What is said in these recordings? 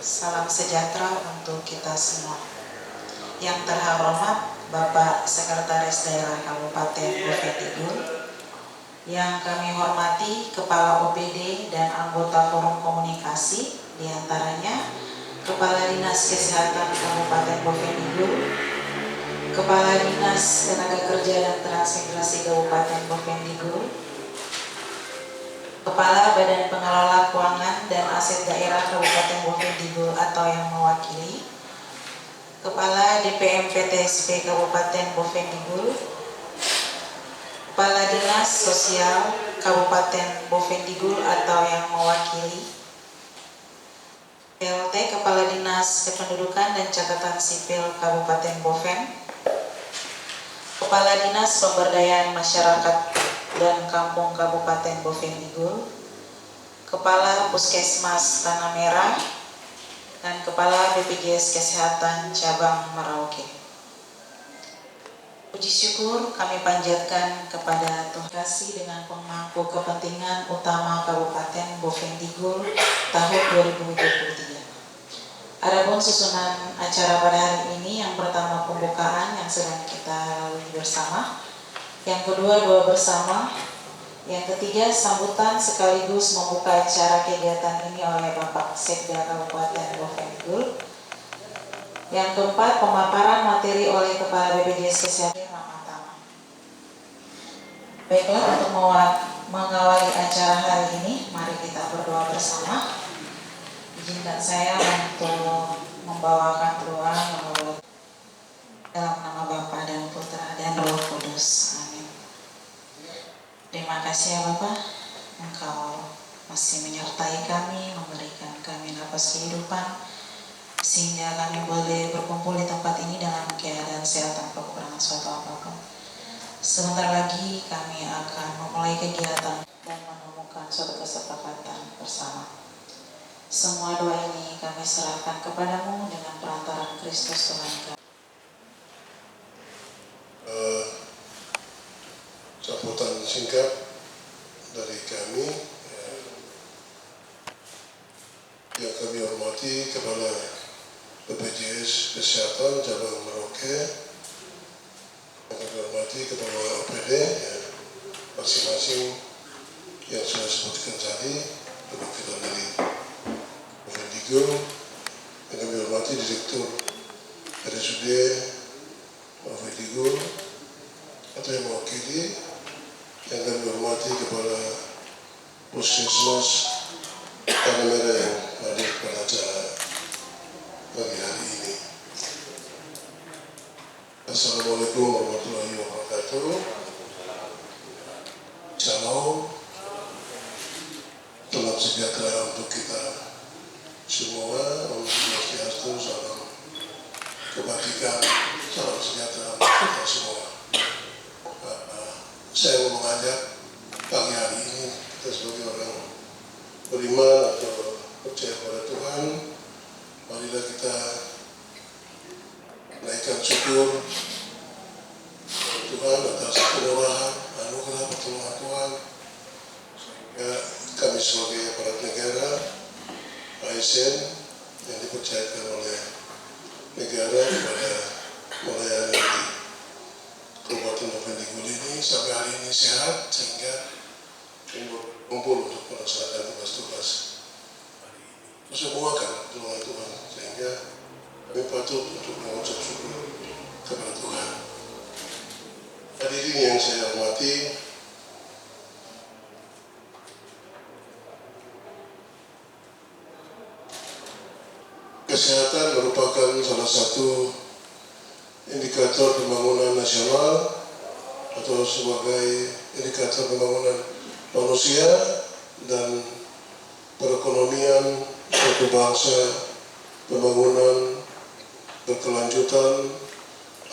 Salam sejahtera untuk kita semua. Yang terhormat Bapak Sekretaris Daerah Kabupaten Bovendigul, yang kami hormati Kepala OPD dan anggota Forum Komunikasi, diantaranya Kepala Dinas Kesehatan Kabupaten Bovendigul, Kepala Dinas Tenaga Kerja dan Transmigrasi Kabupaten Bovendigul, Kepala Badan Pengelola Keuangan dan Aset Daerah Kabupaten Bovendigul atau yang mewakili, Kepala DPM PTSP Kabupaten Bovendigul, Kepala Dinas Sosial Kabupaten Bovendigul atau yang mewakili, PLT Kepala Dinas Kependudukan dan Catatan Sipil Kabupaten Boven, Kepala Dinas Pemberdayaan Masyarakat dan Kampung Kabupaten Bovendigul, Kepala Puskesmas Tanah Merah, dan Kepala BPJS Kesehatan Cabang Merauke. Puji syukur kami panjatkan kepada Tuhan Kasih dengan pemangku kepentingan utama Kabupaten Bovendigul tahun 2023. Adapun susunan acara pada hari ini, yang pertama pembukaan yang sedang kita lalui bersama, yang kedua doa bersama, yang ketiga sambutan sekaligus membuka acara kegiatan ini oleh Bapak Sekda Kabupaten Bovendigul, yang keempat pemaparan materi oleh Kepala BPJS Kesehatan. Baiklah, untuk mengawali acara hari ini, mari kita berdoa bersama. Izinkan saya untuk membawakan doa menurut dalam nama Bapa dan Putra dan Roh Kudus. Amin. Terima kasih ya Bapak, Engkau masih menyertai kami, memberikan kami nafas kehidupan, sehingga kami boleh berkumpul di tempat ini dalam keadaan sehat tanpa kekurangan suatu apapun. Sebentar lagi kami akan memulai kegiatan dan menemukan suatu kesepakatan bersama. Semua doa ini kami serahkan kepadamu dengan perantaraan Kristus Tuhan kami. Sambutan singkat dari kami, yang kami hormati Kepala BPJS Kesehatan Cabang Merauke, yang kami hormati Kepala OPD masing-masing yang sudah disebutkan tadi, perwakilan dari Bovendigul, yang kami hormati Direktur RSUD Bovendigul atau yang mewakili, yang kami hormati Kepala Puskesmas Tanah Merah yang hadir pada acara pagi hari ini. Assalamualaikum warahmatullahi wabarakatuh. Shalom, salam sejahtera untuk kita semua. Om Swastiastu, salam kebajikan, salam sejahtera untuk kita semua. Saya mau mengajak pagi hari ini kita sebagai orang beriman atau percaya pada Tuhan, marilah kita naikkan syukur Tuhan atas kemurahan, anugerah pertolongan Tuhan, sehingga kami sebagai aparat negara, ASN yang dipercayakan oleh negara kepada melayani di Kabupaten Bovendigul ini sampai hari ini sehat, sehingga kumpul untuk melaksanakan tugas-tugas hari ini. Semua kan pertolongan Tuhan, sehingga kami patut untuk mengucap syukur kepada Tuhan. Hadirin yang saya hormati, kesehatan merupakan salah satu indikator pembangunan nasional atau sebagai indikator pembangunan manusia dan perekonomian suatu bangsa, pembangunan berkelanjutan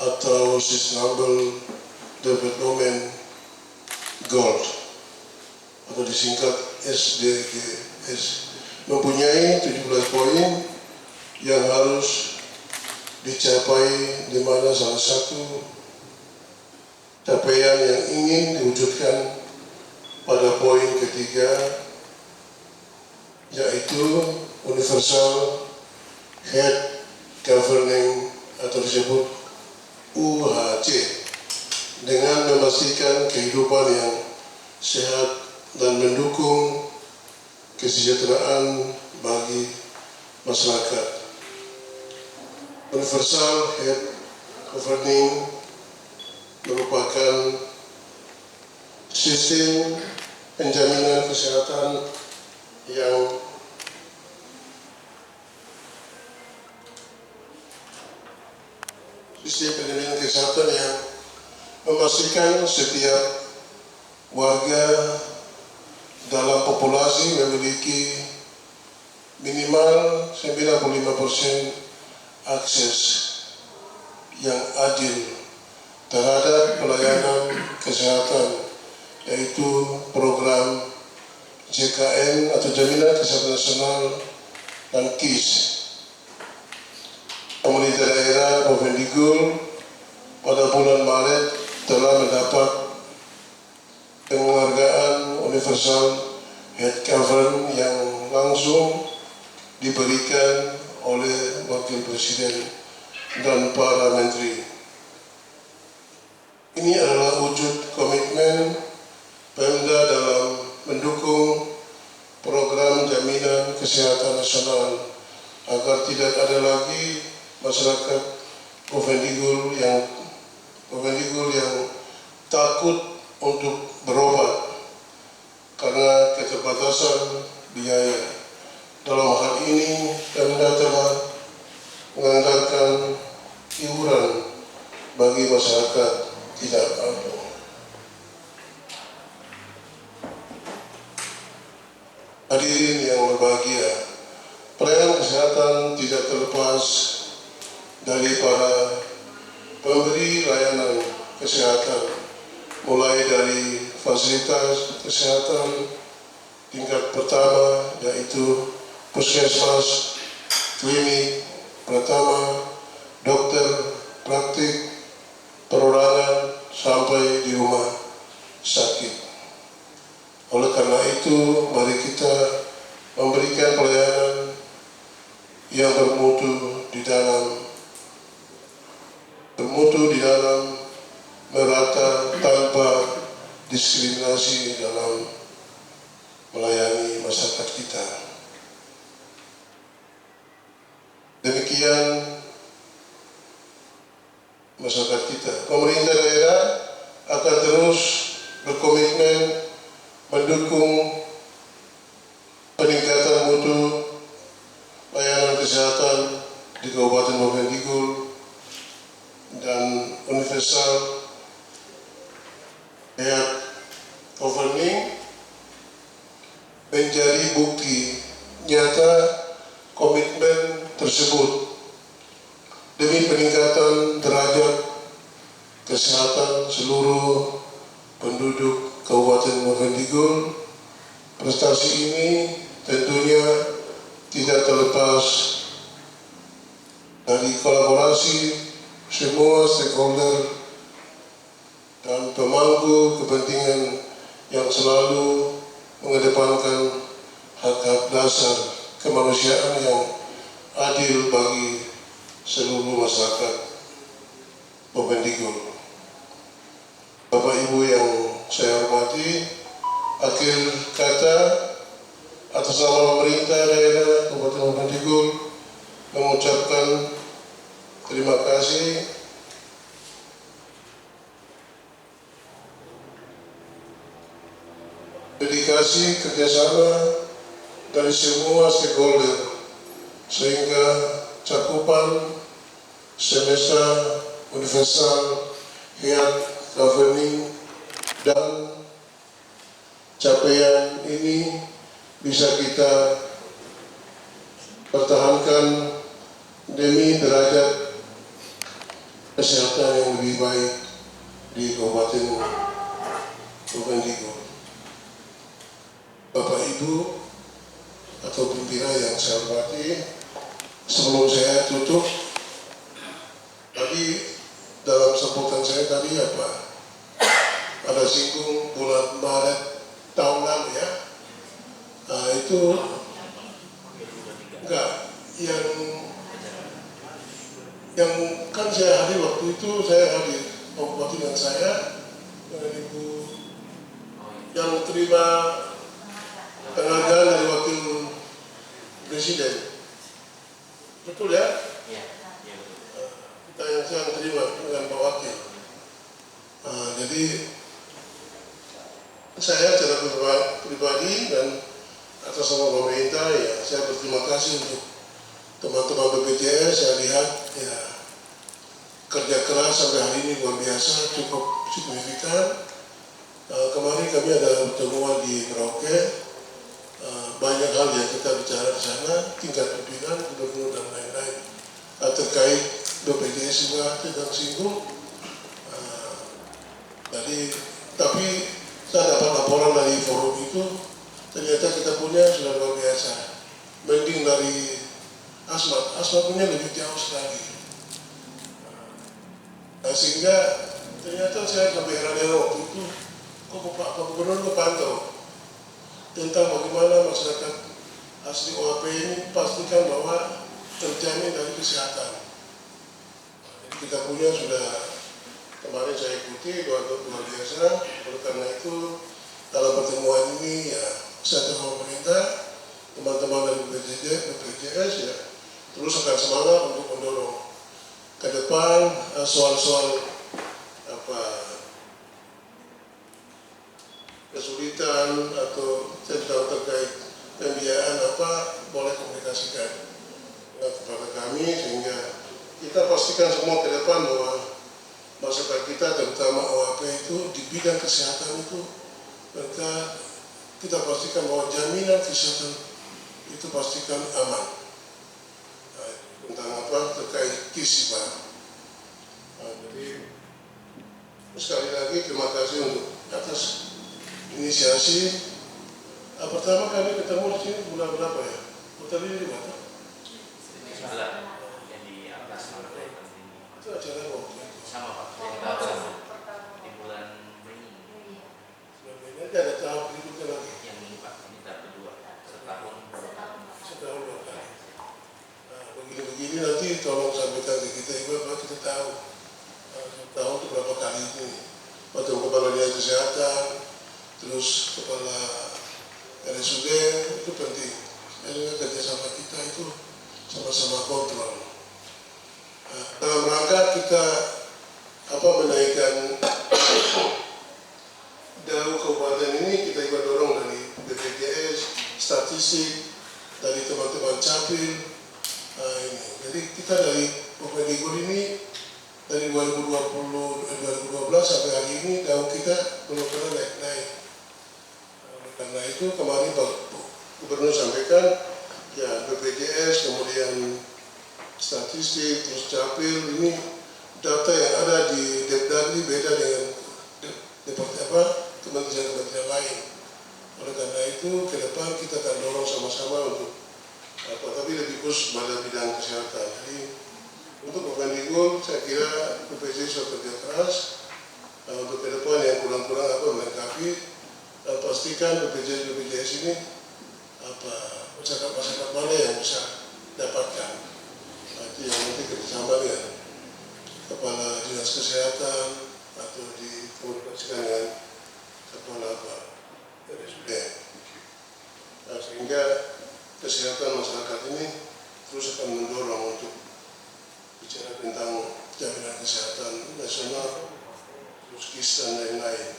atau Sustainable Development Goals atau disingkat SDGs, mempunyai 17 poin yang harus dicapai, di mana salah satu capaian yang ingin diwujudkan pada poin ketiga yaitu universal Head Governing atau disebut UHC dengan memastikan kehidupan yang sehat dan mendukung kesejahteraan bagi masyarakat. Universal Head Governing merupakan sistem penjaminan kesehatan yang memastikan setiap warga dalam populasi memiliki minimal 95% akses yang adil terhadap pelayanan kesehatan, yaitu program JKN atau Jaminan Kesehatan Nasional dan KIS. Pemerintah daerah Bovendigul pada bulan Maret telah mendapat penghargaan Universal Head Government yang langsung diberikan oleh Wakil Presiden dan para menteri. Ini adalah wujud komitmen Pemda dalam mendukung program jaminan kesehatan nasional agar tidak ada lagi masyarakat Bovendigul yang takut untuk berobat karena keterbatasan biaya. Dalam hal ini, Pemda telah menganggarkan iuran bagi masyarakat tidak mampu. Hadirin yang berbahagia, pelayanan kesehatan tidak terlepas dari para pemberi layanan kesehatan, mulai dari fasilitas kesehatan tingkat pertama, yaitu puskesmas, klinik pertama, dokter, praktik, perorangan, sampai di rumah sakit. Oleh karena itu, mari kita memberikan pelayanan yang bermutu di dalam merata tanpa diskriminasi dalam melayani masyarakat kita. Demikian masyarakat kita. Pemerintah daerah akan terus berkomitmen mendukung peningkatan mutu layanan kesehatan di Kabupaten Bovendigul dan Universal Head Governing menjadi bukti nyata komitmen tersebut demi peningkatan derajat kesehatan seluruh penduduk Kabupaten Bovendigul. Prestasi ini tentunya tidak terlepas dari kolaborasi semua stakeholder dan pemangku kepentingan yang selalu mengedepankan hak-hak dasar kemanusiaan yang adil bagi seluruh masyarakat Bovendigul. Bapak Ibu yang saya hormati, akhir kata atas nama pemerintah daerah Kabupaten Bovendigul mengucapkan terima kasih dedikasi kerjasama dari semua stakeholder sehingga cakupan semesta Universal Head Governing dan capaian ini bisa kita pertahankan demi derajat kesehatan yang lebih baik di Kabupaten Bovendigul. Bapak Ibu atau pimpinan yang saya hormati, sebelum saya tutup, tadi dalam sambutan saya tadi ada singgung bulan Maret tahun lalu ya. Nah itu enggak, yang yang kan saya hadir waktu itu, saya hadir Pak Bupati dan saya dengan Ibu yang terima penghargaan dari Wakil Presiden. Betul ya? Iya, iya betul. Kita yang saya terima dengan Pak Wakil. Jadi saya secara pribadi dan atas nama pemerintah ya saya berterima kasih untuk teman-teman BPJS. Saya lihat ya kerja keras sampai hari ini luar biasa, cukup signifikan. Kemarin kami ada pertemuan di Merauke, banyak hal yang kita bicara di sana, tingkat pimpinan, gubernur dan lain-lain terkait BPJS juga tidak singgung. Tapi saya dapat laporan dari forum itu, ternyata kita punya sudah luar biasa, mending dari Asmat punya lebih jauh sekali. Sehingga ternyata saya sampai heran waktu itu, kok Pak Gubernur kepantau tentang bagaimana masyarakat asli OAP ini pastikan bahwa terjamin dari kesehatan. Jadi kita punya sudah kemarin saya ikuti luar biasa. Oleh karena itu dalam pertemuan ini ya saya dengan pemerintah, teman-teman dari BPJS ya terus akan semangat untuk mendorong ke depan soal-soal kesulitan atau tentang terkait pembiayaan boleh komunikasikan kepada kami sehingga kita pastikan semua ke depan bahwa masyarakat kita terutama OAP itu di bidang kesehatan itu mereka kita pastikan bahwa jaminan kesehatan itu pastikan aman. Tentang terkait gizi Pak. Jadi sekali lagi terima kasih untuk atas inisiasi. Pertama kami ketemu di sini bulan berapa ya? Hotel ini di mana? Yang di atas mana ini? Itu acara waktu itu. Sama Pak, yang sama di bulan Mei. Bulan Mei nanti ada tahap berikutnya lagi. Yang ini Pak, ini tahap kedua setahun. Setahun 2 kali. Begini-begini nanti tolong sampaikan ke kita juga, kita tahu setahun itu berapa kali ini. Waktu kepala dinas kesehatan, terus kepala RSUD itu penting. Karena kerjasama kita itu sama-sama kontrol. Dalam rangka kita menaikkan dalam kabupaten ini, kita juga dorong dari BPJS, statistik, dari teman-teman Capil. Ini. Jadi kita dari Pemendikbud ini dari 2012 sampai hari ini daun kita belum pernah naik. Karena itu kemarin Pak Gubernur sampaikan ya BPJS kemudian statistik terus Capil ini data yang ada di Depdagri beda dengan kementerian-kementerian lain. Oleh karena itu ke depan kita akan dorong sama-sama untuk tapi lebih khusus pada bidang kesehatan. Jadi untuk Pemendikbud saya kira BPJS sudah kerja keras untuk ke depan yang kurang-kurang melengkapi pastikan BPJS ini masyarakat mana yang bisa dapatkan. Itu yang nanti kerjasama dengan kepala dinas kesehatan atau dikomunikasikan dengan kepala RSUD. Sehingga kesehatan masyarakat ini terus akan mendorong untuk bicara tentang jaminan kesehatan nasional, terus KIS dan lain-lain.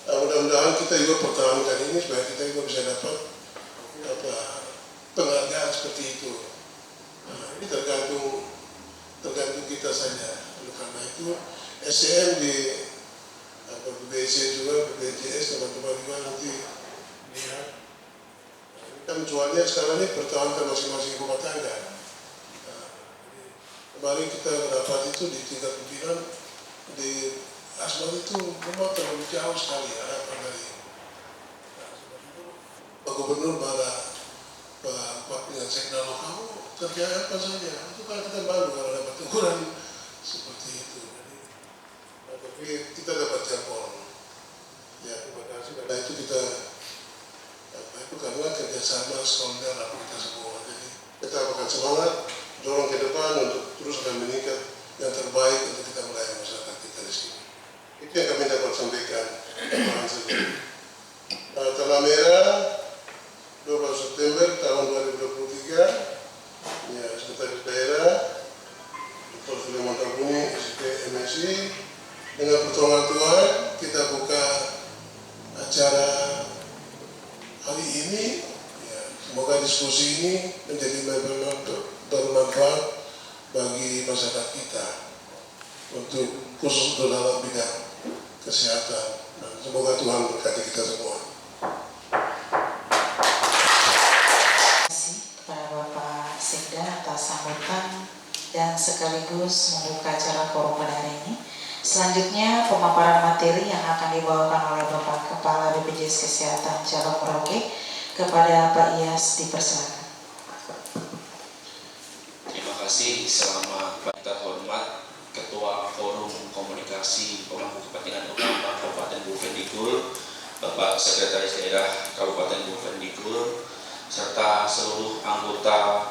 Mudah-mudahan kita juga pertahankan ini supaya kita juga bisa dapat penghargaan seperti itu. Ini tergantung kita saja. Oleh karena itu SDM di BPJS juga, BPJS teman-teman juga nanti lihat. Kan soalnya sekarang ini pertahankan masing-masing rumah tangga. Kemarin kita dapat itu di tingkat pimpinan di Asmat itu memang terlalu jauh sekali harapan dari Pak Gubernur marah Pak dengan sekda kamu kerja apa saja. Itu kan kita malu kalau dapat teguran seperti itu. Tapi kita dapat jangkauan. Ya terima kasih karena itu kita itu karena kerjasama solidar kita semua. Jadi kita akan semangat dorong ke depan untuk terus akan meningkat yang terbaik untuk kita melayani masyarakat kita di sini. Itu yang kami dapat sampaikan. Tanggal merah 12 September tahun 2023, ya, Sekretaris Daerah Dr. Suleiman Tabuni, SIP MSI, dengan pertolongan Tuhan kita buka acara hari ini. Ya, semoga diskusi ini menjadi bermanfaat bagi masyarakat kita untuk khusus dalam bidang kesehatan. Dan semoga Tuhan berkati kita semua. Terima kasih kepada Bapak Sekda atas sambutan dan sekaligus membuka acara forum pada hari ini. Selanjutnya pemaparan materi yang akan dibawakan oleh Bapak Kepala BPJS Kesehatan Cabang Merauke. Kepada Pak Iyas dipersilakan. Terima kasih. Selamat pagi terhormat Ketua Forum Komunikasi Pemangku Kepentingan Utama Kabupaten Bovendigul, Bapak Sekretaris Daerah Kabupaten Bovendigul, serta seluruh anggota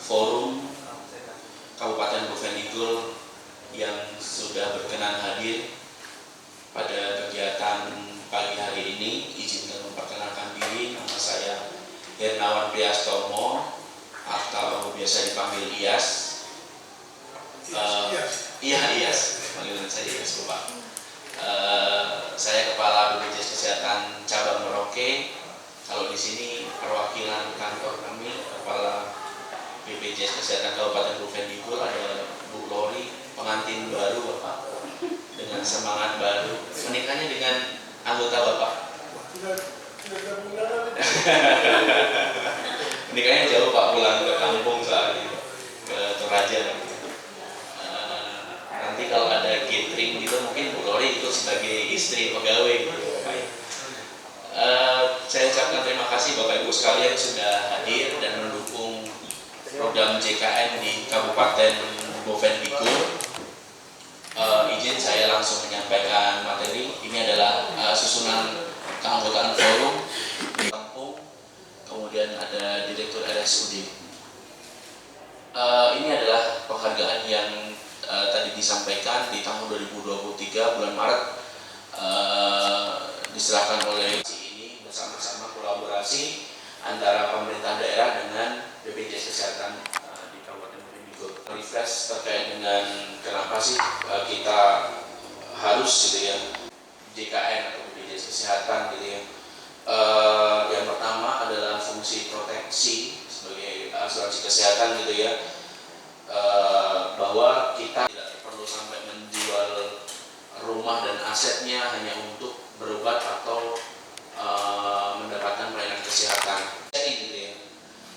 Forum Kabupaten Bovendigul yang sudah berkenan hadir pada kegiatan pagi hari ini. Izinkan memperkenalkan diri, nama saya Hernawan Priastomo atau biasa dipanggil Iyas. Iyas, panggilan saya Iyas Bapak. Saya Kepala BPJS Kesehatan Cabang Merauke. Kalau di sini perwakilan kantor kami, Kepala BPJS Kesehatan Kabupaten Bovendigul, ada Bu Lori, pengantin baru Bapak, dengan semangat baru. Menikahnya dengan anggota Bapak. Menikahnya jauh Pak, pulang ke kampung soalnya, ke Toraja. Nanti kalau ada catering gitu mungkin Bu Lori ikut sebagai istri pegawai gitu Pak. Saya ucapkan terima kasih Bapak Ibu sekalian sudah hadir dan mendukung program JKN di Kabupaten Bovendigul. Izin saya langsung menyampaikan materi. Ini adalah susunan keanggotaan forum di kampung, kemudian ada Direktur RSUD. Ini adalah penghargaan yang tadi disampaikan di tahun 2023 bulan Maret, diserahkan oleh ini bersama-sama kolaborasi antara pemerintah daerah dengan BPJS Kesehatan di Kabupaten Bovendigul. Refresh terkait dengan kenapa sih kita harus gitu ya JKN atau BPJS Kesehatan gitu ya. Yang pertama adalah fungsi proteksi sebagai asuransi kesehatan gitu ya, bahwa kita tidak perlu sampai menjual rumah dan asetnya hanya untuk berobat atau mendapatkan pelayanan kesehatan. Jadi gitu ya,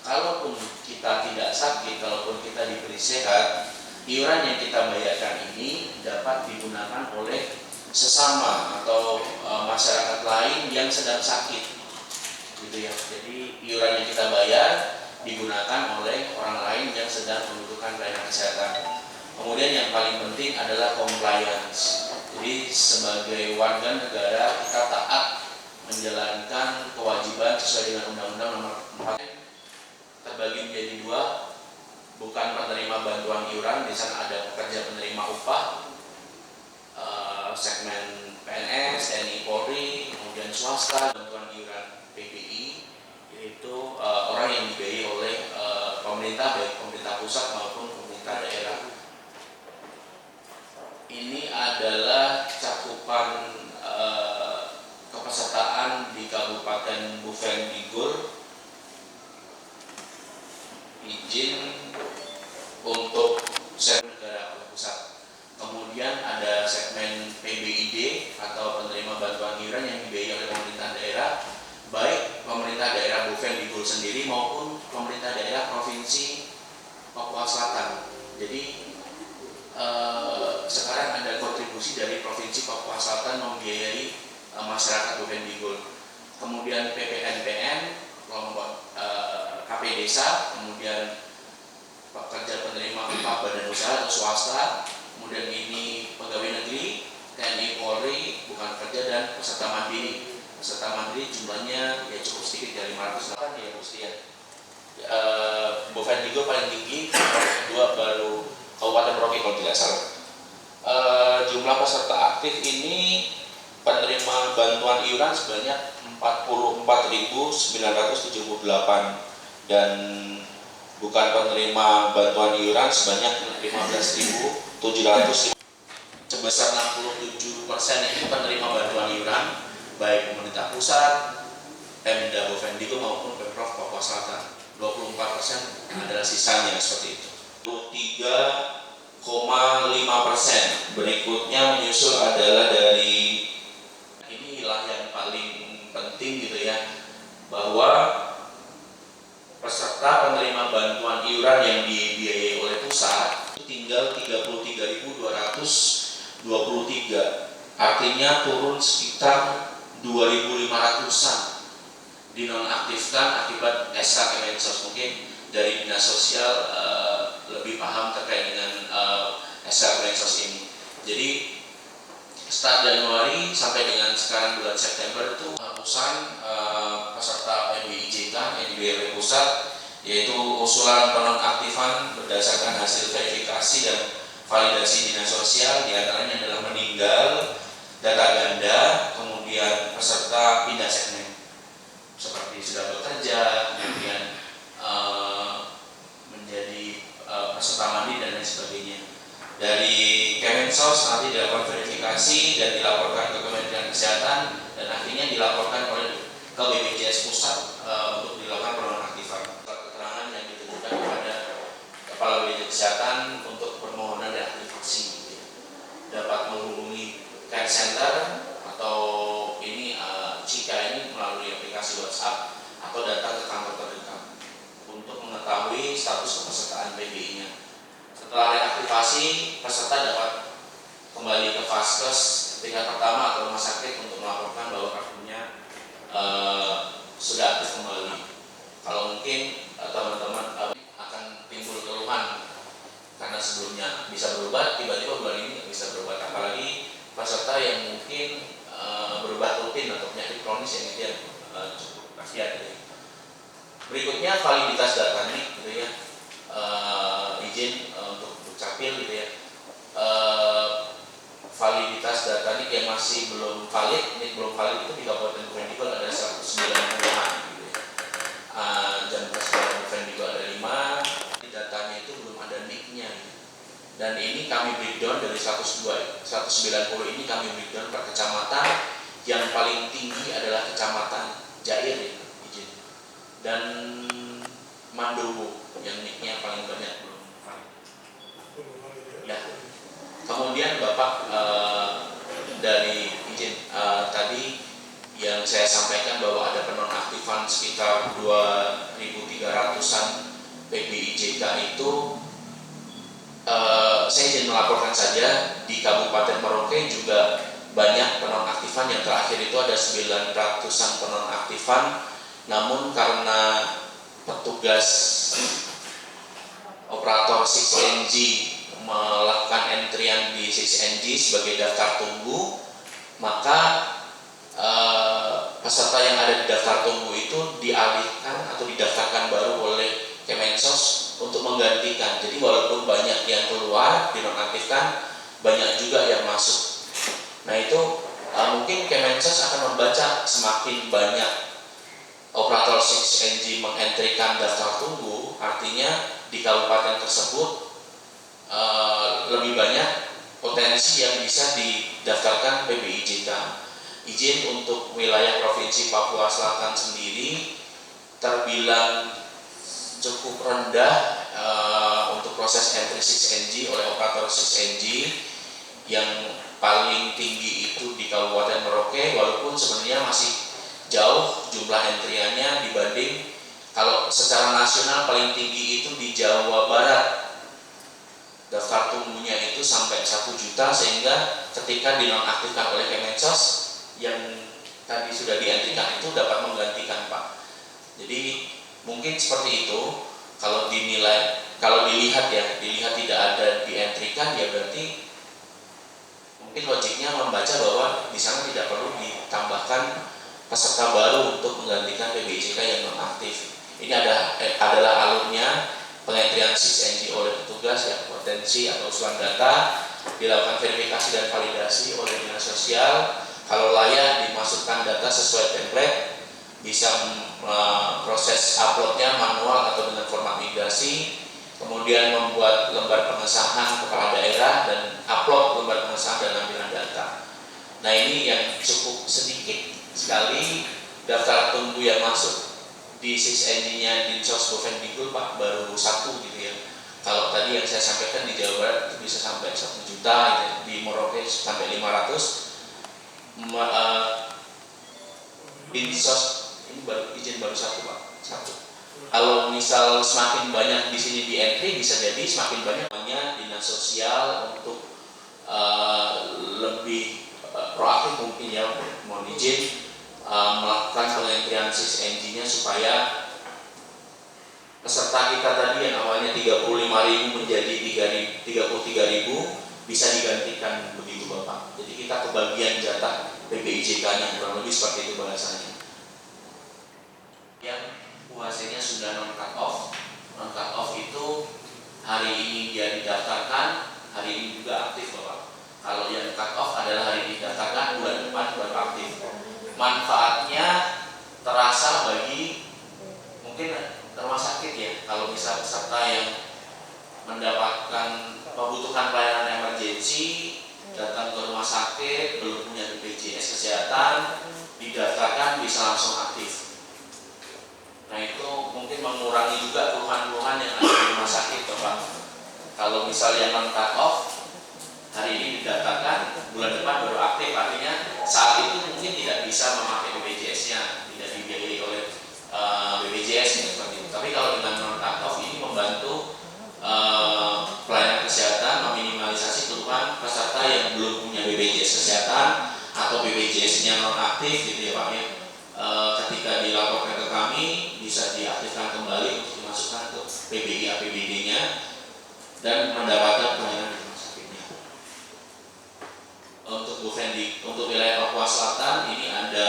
kalaupun kita tidak sakit, kalaupun kita diberi sehat, iuran yang kita bayarkan ini dapat digunakan oleh sesama atau masyarakat lain yang sedang sakit, gitu ya. Jadi iuran yang kita bayar digunakan oleh orang lain yang sedang membutuhkan pelayanan kesehatan. Kemudian yang paling penting adalah compliance. Jadi sebagai warga negara kita taat menjalankan kewajiban sesuai dengan Undang-Undang Nomor 4, terbagi menjadi dua, bukan penerima bantuan iuran. Di sana ada pekerja penerima upah, segmen PNS, TNI, Polri, kemudian swasta, bantuan iuran PBI, yaitu orang yang dibiayai oleh pemerintah, baik pemerintah pusat maupun pemerintah daerah. Ini adalah cakupan kepesertaan di Kabupaten Bovendigul. Izin untuk segmen negara oleh pusat. Kemudian ada segmen PBID atau penerima bantuan iuran yang dibiayai oleh pemerintah daerah, baik pemerintah daerah Bovendigul sendiri maupun pemerintah daerah Provinsi Papua Selatan. Jadi sekarang ada kontribusi dari Provinsi Papua Selatan membiayai masyarakat Bovendigul. Kemudian PPNPN, kelompok KP Desa, kemudian pekerja penerima upah badan usaha atau swasta, kemudian ini pegawai negeri, TNI, Polri, bukan kerja, dan peserta mandiri. Peserta mandiri jumlahnya ya cukup sedikit, dari 508 ya Gusti ya. Bovendigul paling tinggi, kedua baru Kabupaten Merauke kalau tidak salah. Jumlah peserta aktif ini penerima bantuan iuran sebanyak 44.978 dan bukan penerima bantuan iuran sebanyak 15.700. Sebesar 67% itu penerima bantuan iuran baik pemerintah pusat, Pemda Bovendigo maupun Pemprov Papua Selatan. 24% adalah sisanya seperti itu. 3,5%. Berikutnya menyusul adalah dari, inilah yang paling penting gitu ya, bahwa peserta penerima bantuan iuran yang dibiayai oleh pusat itu tinggal 33.223, artinya turun sekitar 2.500-an dinonaktifkan akibat SK Kemensos. Mungkin dari Dinas Sosial lebih paham terkait dengan SK Kemensos ini. Jadi start Januari sampai dengan sekarang bulan September itu ratusan peserta PBIJK yang dibiayai oleh pusat, yaitu usulan penonaktifan berdasarkan hasil verifikasi dan validasi Dinas Sosial, diantaranya adalah meninggal, data ganda, kemudian peserta pindah segmen seperti sudah bekerja, kemudian menjadi peserta mandiri dan lain sebagainya. Dari Kemensos nanti dilakukan verifikasi dan dilaporkan ke Kementerian Kesehatan dan akhirnya dilaporkan oleh ke BPJS Pusat untuk dilakukan penonaktifan. Keterangan yang ditujukan kepada Kepala BPJS Kesehatan untuk permohonan reaktivasi dapat menghubungi care center atau ini jika ini melalui aplikasi WhatsApp atau datang ke kantor terdekat untuk mengetahui status kepesertaan PBI-nya. Setelah reaktivasi, peserta dapat kembali ke Vaskes tingkat pertama atau rumah sakit untuk melaporkan bahwa kartunya sudah aktif kembali. Kalau mungkin teman-teman akan timbul keluhan karena sebelumnya bisa berobat, tiba-tiba bulan ini nggak bisa berobat, apalagi peserta yang mungkin berobat rutin atau penyakit kronis yang itu yang cukup kasihan gitu. Berikutnya validitas data nih gitu ya, izin untuk Dukcapil gitu ya. Validitas data nih yang masih belum valid, ini belum valid itu di Kabupaten Bovendigul ada 190-an gitu ya. Dan Kabupaten Bovendigul ada 5, datanya itu belum ada NIK-nya gitu. Dan ini kami breakdown dari 190 ini kami breakdown per kecamatan. Yang paling tinggi adalah Kecamatan Jair ya, izin. Dan Mandowo yang NIK-nya paling banyak belum valid. Ya. Kemudian Bapak dari izin tadi yang saya sampaikan bahwa ada penonaktifan sekitar 2.300-an PBIJK itu, saya izin melaporkan saja di Kabupaten Merauke juga banyak penonaktifan. Yang terakhir itu ada 900-an penonaktifan, namun karena petugas operator 6NG melakukan entrian di 6NG sebagai daftar tunggu, maka peserta yang ada di daftar tunggu itu dialihkan atau didaftarkan baru oleh Kemensos untuk menggantikan. Jadi walaupun banyak yang keluar dinonaktifkan, banyak juga yang masuk. Nah itu mungkin Kemensos akan membaca semakin banyak operator 6NG mengentrikan daftar tunggu, artinya di kabupaten tersebut lebih banyak potensi yang bisa didaftarkan PBIJK. Izin untuk wilayah Provinsi Papua Selatan sendiri terbilang cukup rendah untuk proses entry 6NG oleh operator 6NG. Yang paling tinggi itu di Kabupaten Merauke, walaupun sebenarnya masih jauh jumlah entriannya dibanding kalau secara nasional paling tinggi itu di Jawa Barat. Daftar tunggunya itu sampai 1 juta, sehingga ketika dinonaktifkan oleh Kemensos yang tadi sudah dientrikan itu dapat menggantikan Pak. Jadi mungkin seperti itu. Kalau dinilai, kalau dilihat tidak ada dientrikan, ya berarti mungkin logiknya membaca bahwa di sana tidak perlu ditambahkan peserta baru untuk menggantikan PBIJK yang nonaktif. Ini adalah alurnya. pengentrian SIS-NG oleh petugas yang potensi atau usulan data, dilakukan verifikasi dan validasi oleh dinas sosial. Kalau layak dimasukkan data sesuai template, bisa proses uploadnya manual atau dengan format migrasi, kemudian membuat lembar pengesahan kepala daerah dan upload lembar pengesahan dan ambilan data. Nah, ini yang cukup sedikit sekali daftar tunggu yang masuk di SIS-NG-nya Dinsos Bufendikbud Pak, baru 1 gitu ya. Kalau tadi yang saya sampaikan di Jawa Barat itu bisa sampai 1 juta, gitu. Di Merauke sampai 500. Dinsos ini baru izin baru 1 Pak, 1. Kalau misal semakin banyak di sini di entry, bisa jadi semakin banyak dinas sosial untuk lebih proaktif mungkin ya, mohon izin melakukan pengentrian SIS-NG-nya supaya peserta kita tadi yang awalnya 35.000 menjadi 33.000 bisa digantikan begitu Bapak. Jadi kita kebagian jatah PPIJK-nya, kurang lebih seperti itu bahasanya. Yang UHC-nya sudah non-cut off. Non-cut off itu hari ini dia didaftarkan, hari ini juga aktif Bapak. Kalau yang cut off adalah hari ini didaftarkan, bulan depan baru aktif. Manfaatnya terasa bagi mungkin rumah sakit ya, kalau bisa peserta yang mendapatkan membutuhkan pelayanan emergensi datang ke rumah sakit belum punya BPJS kesehatan, didaftarkan bisa langsung aktif. Nah, itu mungkin mengurangi juga keluhan-keluhan yang ada di rumah sakit Bapak. Kalau misalnya non-cut off, hari ini didaftarkan, bulan depan baru aktif, artinya saat itu mungkin tidak bisa memakai BPJS-nya, tidak dibiayai oleh BPJS seperti itu. Tapi kalau dengan non-cut off ini membantu pelayanan kesehatan meminimalisasi keluhan peserta yang belum punya BPJS kesehatan atau BPJS-nya non-aktif gitu ya Pak ya. Ketika dilaporkan ke kami bisa diaktifkan kembali untuk dimasukkan ke PBI APBD-nya dan mendapatkan pelayanan di rumah sakitnya. Untuk wilayah Papua Selatan ini ada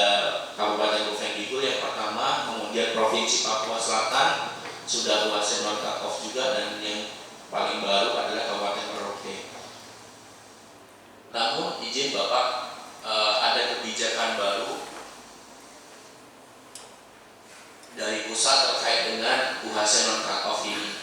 Kabupaten Bufendikbud yang pertama, kemudian Provinsi Papua Selatan sudah UHC non-cut off juga, dan yang paling baru adalah Kabupaten Merauke. Namun izin Bapak, ada kebijakan baru dari pusat terkait dengan UHC non-cut off ini.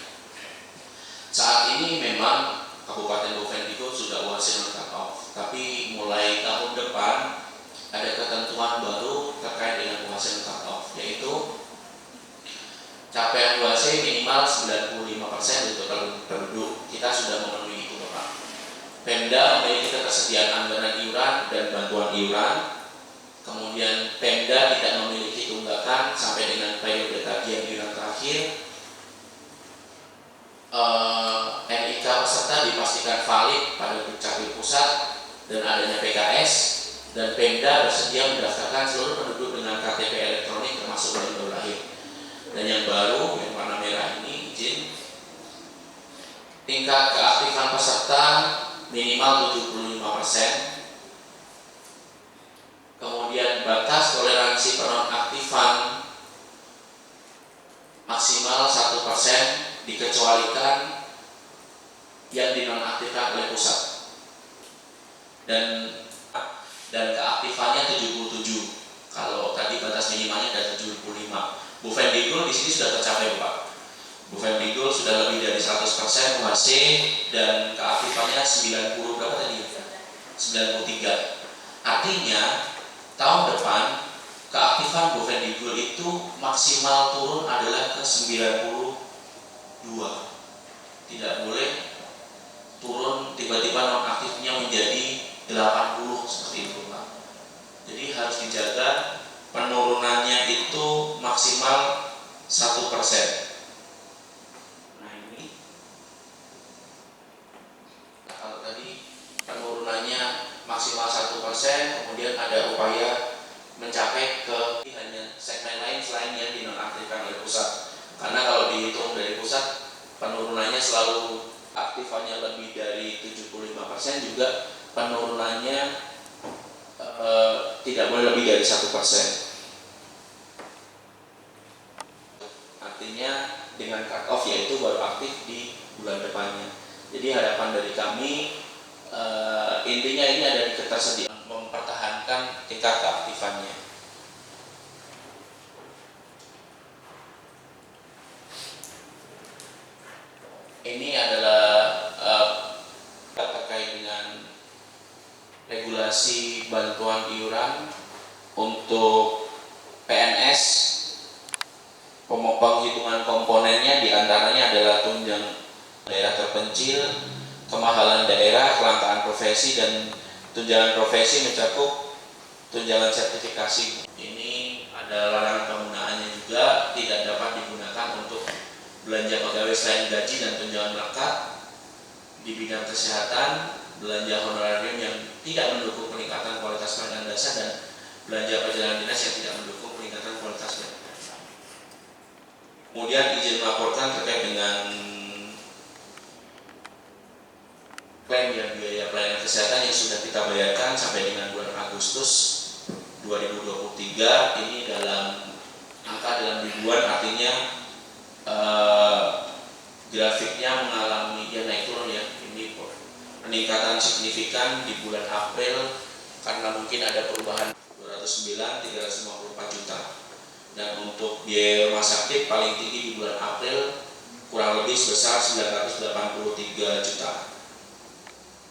Saat ini memang Kabupaten Bufendikbud sudah UHC non-cut off, tapi mulai tahun depan ada ketentuan baru terkait dengan UHC non-cut off, yaitu capaian UHC minimal 95% untuk penduduk. Kita sudah memenuhi itu Bapak. Pemda memiliki ketersediaan anggaran iuran dan bantuan iuran. Kemudian Pemda tidak memiliki tunggakan sampai dengan periode tagihan iuran terakhir. NIK peserta dipastikan valid pada Dukcapil Pusat dan adanya PKS, dan Pemda bersedia mendaftarkan seluruh penduduk dengan KTP elektronik termasuk baru lahir. Dan yang baru, yang warna merah ini, izin tingkat keaktifan peserta minimal 75%. Kemudian batas toleransi penonaktifan maksimal 1%, dikecualikan yang dinonaktifkan oleh pusat. Dan keaktifannya 77. Kalau tadi batas minimalnya ada 75. Bufendikbud di sini sudah tercapai Pak. Bufendikbud sudah lebih dari 100% UHC dan keaktifannya 90 berapa tadi? 93. Artinya tahun depan keaktifan Bufendikbud itu maksimal turun adalah ke 92. Tidak boleh turun tiba-tiba nonaktifnya menjadi 80 seperti itu Pak. Jadi harus dijaga penurunannya itu maksimal 1%. Nah ini, kalau tadi penurunannya maksimal 1%, kemudian ada upaya mencapai ke hanya segmen lain selain yang dinonaktifkan oleh pusat. Karena kalau dihitung dari pusat, penurunannya selalu aktifannya lebih dari 75%, juga penurunannya tidak boleh lebih dari 1%. Artinya dengan cut off yaitu baru aktif ketersediaan mempertahankan tingkat keaktifannya. Ini adalah terkait dengan regulasi bantuan iuran untuk PNS. Penghitungan komponennya diantaranya adalah tunjangan daerah terpencil, kemahalan daerah, kelangkaan profesi, dan tunjangan profesi mencakup tunjangan sertifikasi. Ini ada larangan penggunaannya juga, tidak dapat digunakan untuk belanja pegawai selain gaji dan tunjangan melekat di bidang kesehatan, belanja honorarium yang tidak mendukung peningkatan kualitas pelayanan dasar, dan belanja perjalanan dinas yang tidak mendukung peningkatan kualitas pelayanan. Kemudian izin melaporkan terkait dengan klaim dan biaya pelayanan kesehatan yang sudah kita bayarkan sampai dengan bulan Agustus 2023 ini dalam ribuan, artinya grafiknya mengalami naik turun ya. Ini peningkatan signifikan di bulan April karena mungkin ada perubahan 209 354 juta. Dan untuk biaya rumah sakit paling tinggi di bulan April kurang lebih sebesar 983 juta.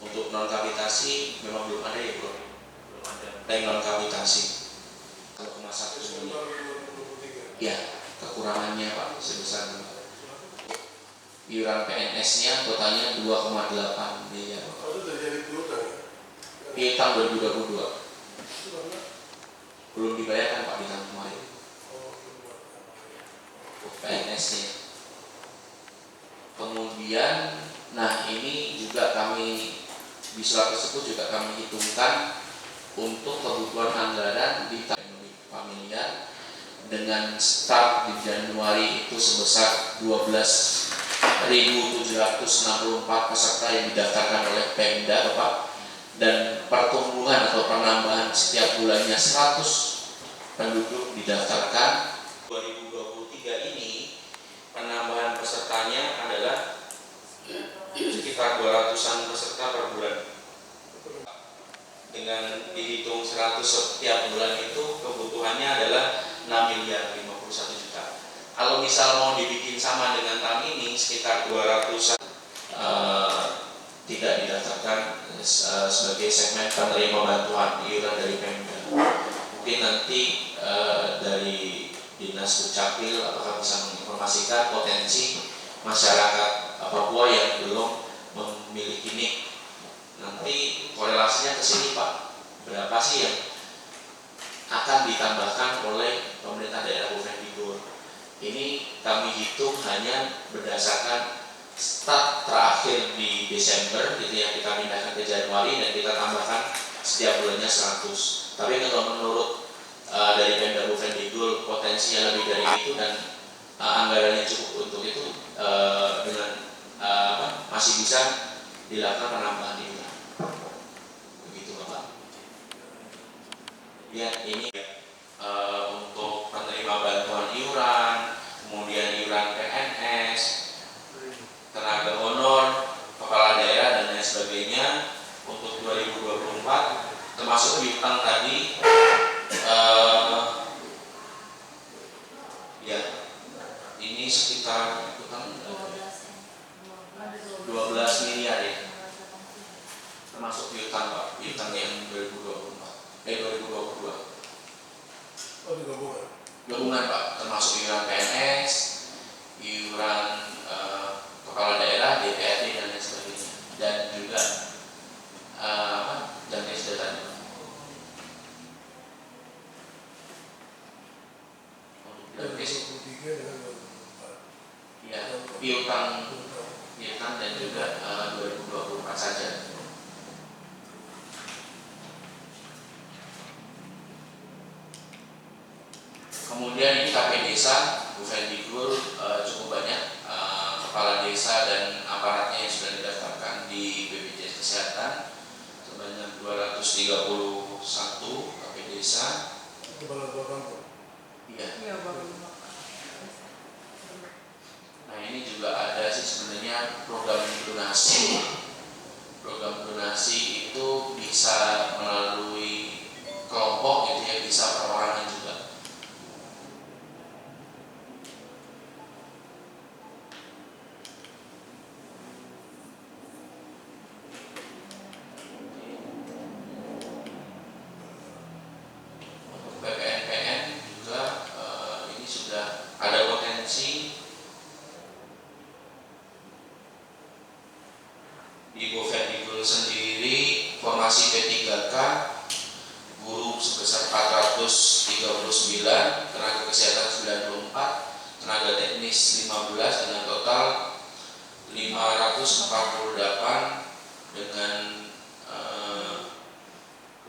Untuk non kapitasi memang belum ada ya bro, belum ada klaim non kapitasi. Kalau rumah sakit semuanya, ya kekurangannya pak sebesar iuran PNS-nya totalnya 2,8 miliar. Kalau terjadi piutang, Piutang 2022 belum dibayarkan pak di tahun kemarin. PNS-nya. Kemudian, nah ini juga kami di surat tersebut juga kami hitungkan untuk kebutuhan anggaran di tahun familiar dengan start di Januari itu sebesar 12.764 peserta yang didaftarkan oleh Pemda Bapak, dan pertumbuhan atau penambahan setiap bulannya 100 penduduk didaftarkan. 2023 ini penambahan pesertanya adalah sekitar 200-an peserta per bulan. Dengan dihitung 100 setiap bulan itu kebutuhannya adalah 6 miliar 51 juta. Kalau misal mau dibikin sama dengan tahun ini sekitar 200 tidak didaftarkan sebagai segmen penerima bantuan iuran dari Pemda. Mungkin nanti dari Dinas Dukcapil apakah bisa menginformasikan potensi masyarakat Papua yang belum memiliki NIK. Nanti korelasinya ke sini Pak, berapa sih yang akan ditambahkan oleh pemerintah daerah Bovendigul. Ini kami hitung hanya berdasarkan start terakhir di Desember gitu ya, kita pindahkan ke Januari dan kita tambahkan setiap bulannya 100. Tapi kalau menurut dari Pemda Bovendigul potensinya lebih dari itu dan anggarannya cukup untuk itu, dengan masih bisa dilakukan penambahan ini. Begitu Bapak. Ya ini untuk penerima bantuan iuran, kemudian iuran PNS, tenaga honor, kepala daerah dan lain sebagainya untuk 2024 termasuk piutang tadi. Ya, ini sekitar 12 miliar ya, termasuk piutang Pak, piutang yang 2022. oh digabungan. Gabungan Pak, termasuk iuran PNS, iuran kepala daerah, DPRD dan lain sebagainya, dan juga dan SD tadi. Ya, piutang dan juga 2024 saja. Kemudian ini KP Desa Bovendigul cukup banyak kepala desa dan aparatnya yang sudah didaftarkan di BPJS Kesehatan sebanyak 231 KP Desa. Kepala kampung. Iya. Nah ini juga ada sih sebenarnya program program donasi itu bisa melalui kelompok gitu ya, bisa perorangan juga. Untuk PPNPN juga ini sudah ada potensi di Gofendikbud sendiri. Formasi P3K guru sebesar 439, tenaga kesehatan 94, tenaga teknis 15 dengan total 548 dengan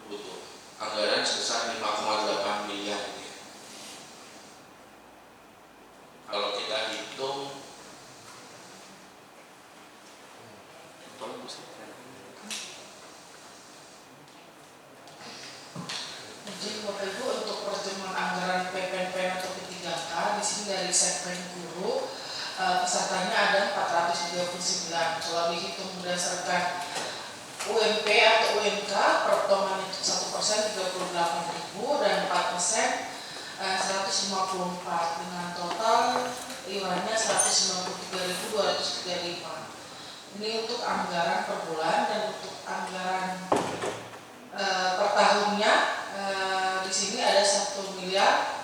kebutuhan anggaran sebesar 5,8 miliar gitu ya. Kalau kita hitung Jadi Bapak Ibu, untuk pertemuan anggaran PPNPN atau P3K di sini dari segmen guru pesertanya ada 439. Kalau dihitung berdasarkan UMP atau UMK, perpotongan itu 1% 38.000 dan 4% 154 dengan total iurannya 193.235. Ini untuk anggaran per bulan, dan untuk anggaran per tahunnya di sini ada 1 miliar,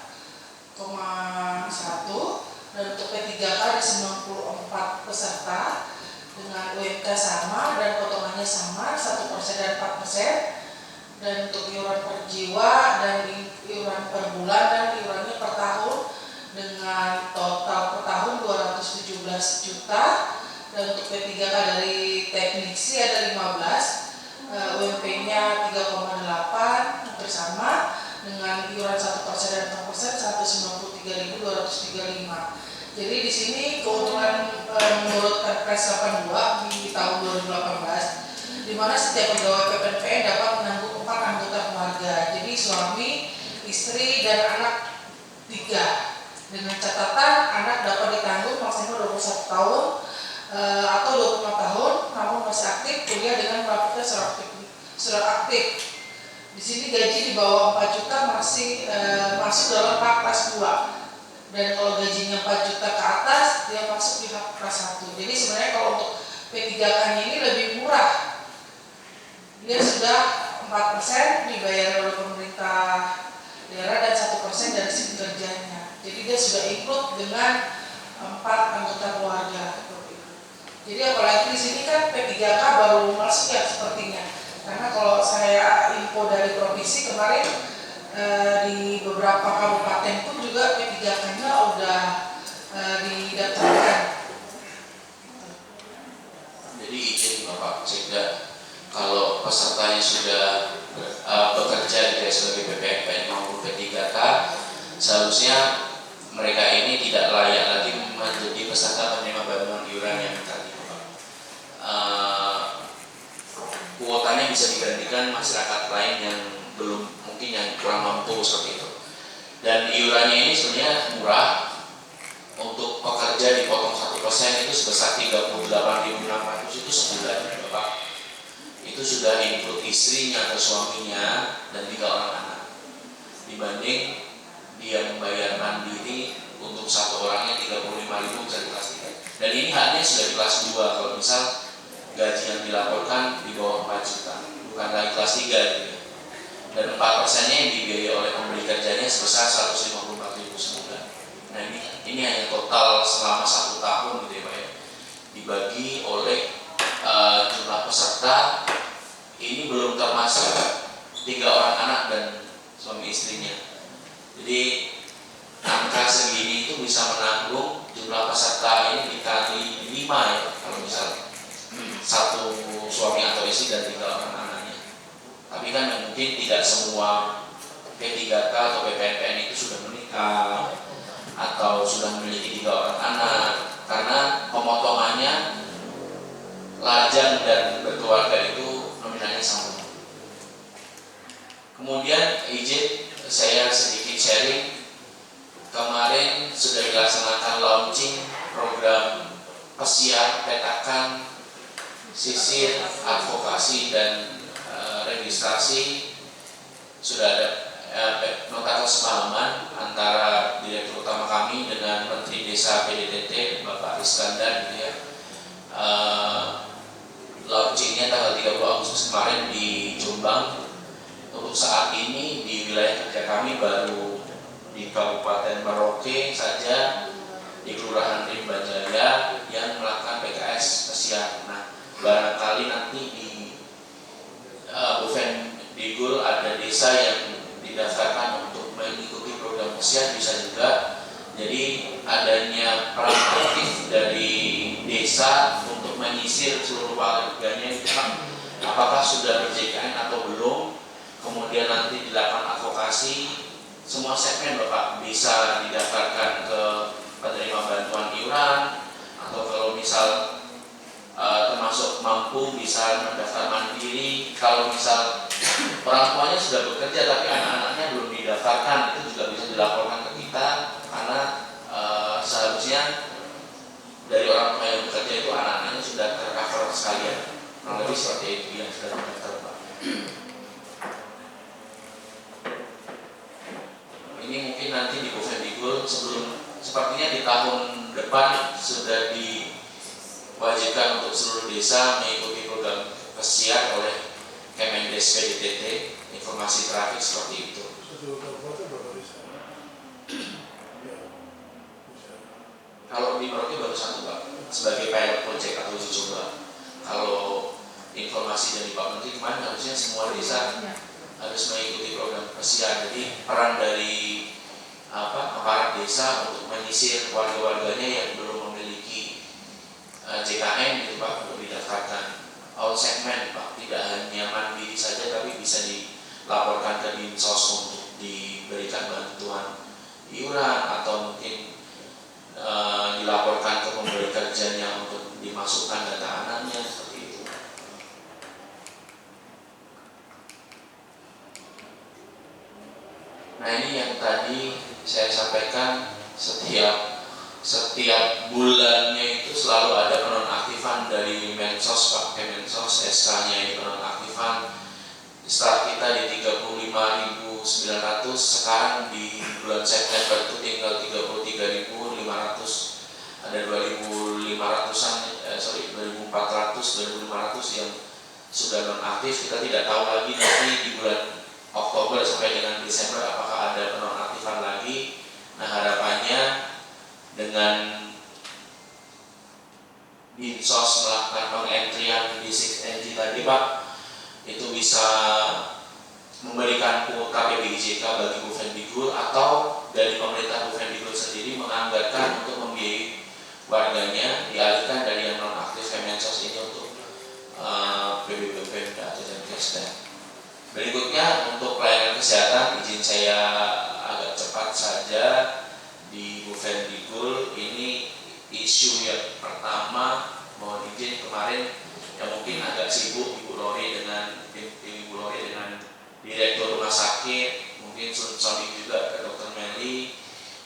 dan untuk P3K ada 94 peserta dengan UMK sama dan potongannya sama 1% dan 4%, dan untuk iuran per jiwa dan iuran per bulan dan iurannya per tahun dengan total per tahun 217 juta, dan untuk P3K dari teknisi ada 15, UMP-nya 3,8 bersama dengan iuran 1% dan 4% 193.235. Jadi di sini keuntungan menurut Perpres 82 di tahun 2018, di mana setiap pegawai PPNPN dapat menanggung 4 anggota keluarga. Jadi suami, istri, dan anak 3. Dengan catatan anak dapat ditanggung maksimal 21 tahun atau 25 tahun, namun masih aktif kuliah dengan melakukan surat aktif. Di sini gaji di bawah 4 juta masih masuk dalam hak kelas 2. Dan kalau gajinya 4 juta ke atas, dia masuk di hak kelas 1. Jadi sebenarnya kalau untuk P3K ini lebih murah. Dia sudah 4% dibayar oleh pemerintah daerah dan 1% dari si pekerjanya. Jadi dia sudah ikut dengan 4 anggota keluarga. Jadi apalagi di sini kan P3K baru masuk ya sepertinya. Karena kalau saya info dari provinsi kemarin di beberapa kabupaten pun juga P3K-nya udah didaftarkan. Jadi izin Bapak Sekda, kalau pesertanya sudah bekerja sebagai PPNPN maupun P3K, seharusnya mereka ini tidak layak lagi menjadi peserta penerima bantuan iuran yang tadi Bapak. Kuotanya bisa digantikan masyarakat lain yang belum, mungkin yang kurang mampu seperti itu. Dan iurannya ini sebenarnya murah. Untuk pekerja dipotong 1% itu sebesar 38.600 itu sebulan Bapak. Itu sudah include istrinya atau suaminya dan 3 orang anak. Dibanding dia membayar mandiri untuk 1 orangnya 35.000 bisa di kelas 3. Dan ini haknya sudah di kelas 2 kalau misal gaji yang dilaporkan di bawah 4 juta, bukan lagi kelas 3 gitu. Dan 4%-nya yang dibiayai oleh pemberi kerjanya sebesar 154.000 sebulan. Nah ini hanya total selama 1 tahun gitu ya Pak ya. Dibagi oleh jumlah peserta, ini belum termasuk 3 orang anak dan suami istrinya. Jadi angka segini itu bisa menanggung jumlah peserta ini dikali 5 ya kalau misal 1 suami atau istri dan 3 orang anaknya. Tapi kan mungkin tidak semua P3K atau PPNPN itu sudah menikah atau sudah memiliki 3 orang anak, karena pemotongannya lajang dan berkeluarga itu nominalnya sama. Kemudian izin saya sedikit sharing, kemarin sudah dilaksanakan launching program pesiar petakan sisir, advokasi dan registrasi sudah ada nota kesepakaman antara Direktur Utama kami dengan Menteri Desa PDTT Bapak Iskandar gitu ya. Launchingnya tanggal 30 Agustus kemarin di Jombang. Untuk saat ini di wilayah kerja kami baru di Kabupaten Merauke saja, di Kelurahan Rimba Jaya yang melakukan PKS pesiar. Nah, barangkali nanti di Bufendikbud ada desa yang didaftarkan untuk mengikuti program pesiar bisa juga. Jadi adanya peran aktif dari desa untuk menyisir seluruh warganya, apakah sudah ber-JKN atau belum, kemudian nanti dilakukan advokasi. Semua segmen Bapak bisa didaftarkan ke penerima bantuan iuran, atau kalau misal termasuk mampu bisa mendaftar mandiri. Kalau misal orang tuanya sudah bekerja tapi anak-anaknya belum didaftarkan, itu juga bisa dilaporkan ke kita, karena seharusnya dari orang tua yang bekerja itu anak-anaknya sudah tercover sekalian. Kurang lebih seperti itu yang sudah terdaftar, Pak. Ini mungkin nanti di Bufendikbud sepertinya di tahun depan sudah diwajibkan untuk seluruh desa mengikuti program pesiar oleh Kemendes PDTT, informasi trafik seperti itu. Kalau di Merauke baru satu, Pak, sebagai pilot project atau uji coba. Kalau informasi dari Pak Menteri kemarin harusnya semua desa harus mengikuti program pesiar. Jadi peran dari aparat desa untuk menyisir warga-warganya yang belum memiliki JKN gitu, Pak, untuk didaftarkan. All segmen, Pak, tidak hanya mandiri saja tapi bisa dilaporkan ke Dinsos untuk diberikan bantuan iuran, atau mungkin dilaporkan ke pemberi kerjanya untuk dimasukkan data anaknya, seperti itu. Nah, ini yang tadi saya sampaikan, setiap bulannya itu selalu ada penonaktifan dari Mensos, Pak, Kemensos, SK-nya ini penonaktifan. Start kita di 35.900, sekarang di bulan September itu tinggal 33.500. Ada 2.500-an, 2.400, 2.500 yang sudah nonaktif. Kita tidak tahu lagi nanti di bulan Oktober sampai dengan Desember apakah ada penonaktifan lagi. Nah, harapannya dengan Dinsos melakukan pengentrian di 6NG tadi, Pak, itu bisa memberikan kuota PBIJK bagi Bufendikbud, atau dari pemerintah Bufendikbud sendiri menganggarkan untuk membiayai warganya, dialihkan dari yang nonaktif Kemensos ini untuk PBBM atau Jankesda. Berikutnya untuk pelayanan kesehatan, izin saya agak cepat saja. Di Bufendikbud ini isu yang pertama, mohon izin kemarin yang mungkin agak sibuk Ibu Lori dengan Ibu Lori dengan Direktur Rumah Sakit, mungkin Sony juga ke Dr. Meli,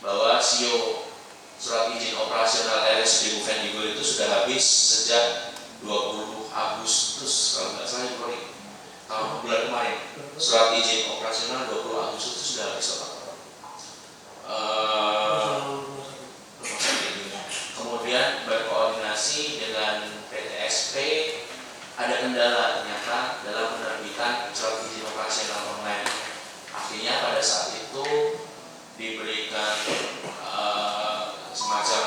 bahwa SIO surat izin operasional RSUD Bufendikbud itu sudah habis sejak 20 Agustus kalau nggak salah, Ibu Lori, tahun bulan kemarin. Surat izin operasional 20 Agustus itu sudah habis, Pak. Kemudian berkoordinasi dengan PTSP, ada kendala ternyata dalam penerbitan surat izin operasional online. Akhirnya pada saat itu diberikan semacam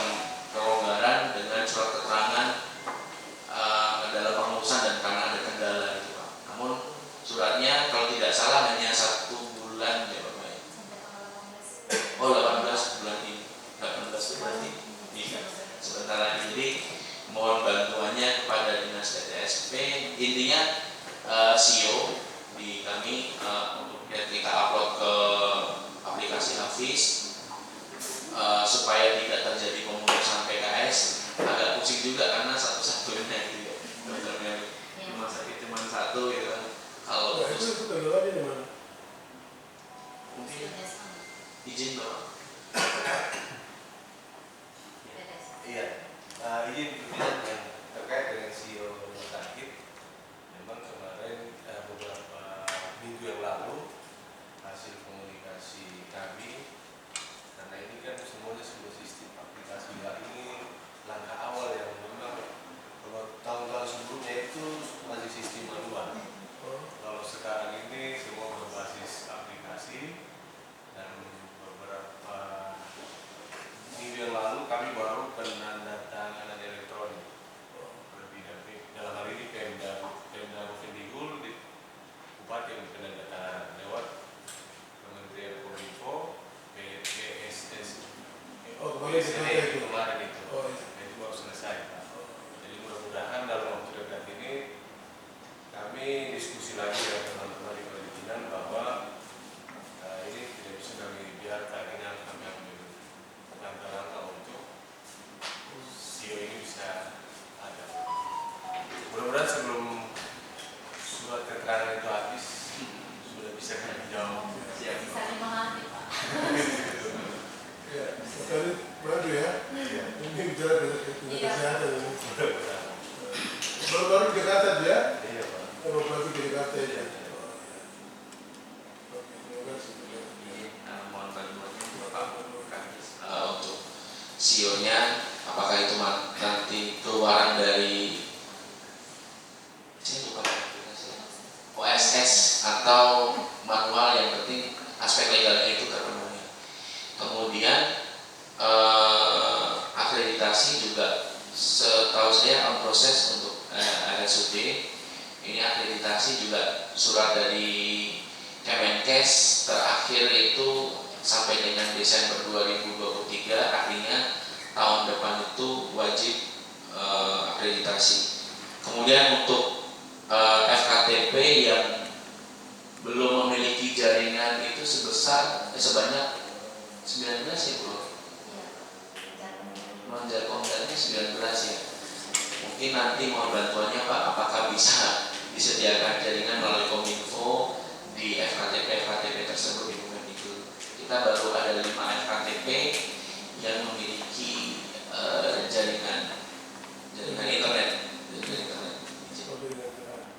kelonggaran dengan surat keterangan dalam pengurusan dan karena ada kendala itu, Pak. Namun suratnya kalau tidak salah hanya 1 bulan ya, Pak. Oh, 18 bulan ini. 18 bulan ini. Iya, sebentar lagi. Jadi mohon bantuannya kepada Dinas PTSP. Intinya SIO di kami untuk kita upload ke aplikasi Hafiz supaya tidak terjadi pemutusan PKS. Agak pusing juga karena satu-satunya gitu, dokternya rumah sakit cuma satu gitu. Kalau itu kendalanya di mana? mungkin izin, Pak. Iya, izin pimpinan yang terkait dengan SIO rumah sakit. Oh, kembali ke kota itu. kemarin itu. Oh, iya. Jadi baru selesai, Pak. Jadi mudah-mudahan dalam waktu dekat ini kami diskusi lagi dengan teman-teman di perizinan bahwa ini tidak bisa kami biarkan, ini harus kami ambil langkah-langkah untuk CEO ini bisa ada. Mudah-mudahan sebelum surat keterangan itu habis sudah bisa kami jawab. Saling mengerti, Pak. Ya, sekali baru ya. Iya. Ini bicara dengan Iya. kesehatan ini. Mudah-mudahan. Baru-baru di Jakarta dia. Iya, Pak. Kalau baru di Jakarta ya. Iya. Oke, terima kasih. Mohon bantuannya Bapak Kadis untuk CEO-nya, apakah itu nanti keluaran dari saya lupa aplikasi OSS atau manual, yang penting aspek legalnya itu terpenuhi. Kemudian akreditasi juga setahu saya on proses untuk RSUD. Ini akreditasi juga surat dari Kemenkes terakhir itu sampai dengan Desember 2023, artinya tahun depan itu wajib akreditasi. Kemudian untuk FKTP yang belum memiliki jaringan itu sebanyak 19 ya bro. Non-Jarkomdatnya 19 ya. Mungkin nanti mohon bantuannya Pak, apakah bisa disediakan jaringan melalui Kominfo di FKTP tersebut di Kemendikbud. Kita baru ada 5 FKTP yang memiliki jaringan internet.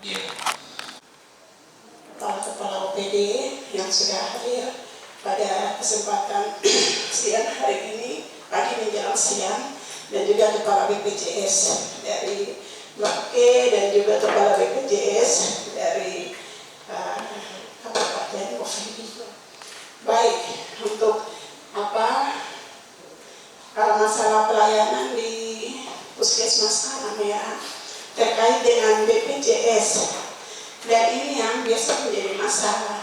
Iya. Kepala OPD yang sudah hadir pada kesempatan siang hari ini, pagi menjelang siang, dan juga Kepala BPJS dari Bake dan juga Kepala BPJS dari Kabupaten Ovidi. Baik, untuk masalah pelayanan di Puskesmas Tanah Merah terkait dengan BPJS, dan ini yang biasa menjadi masalah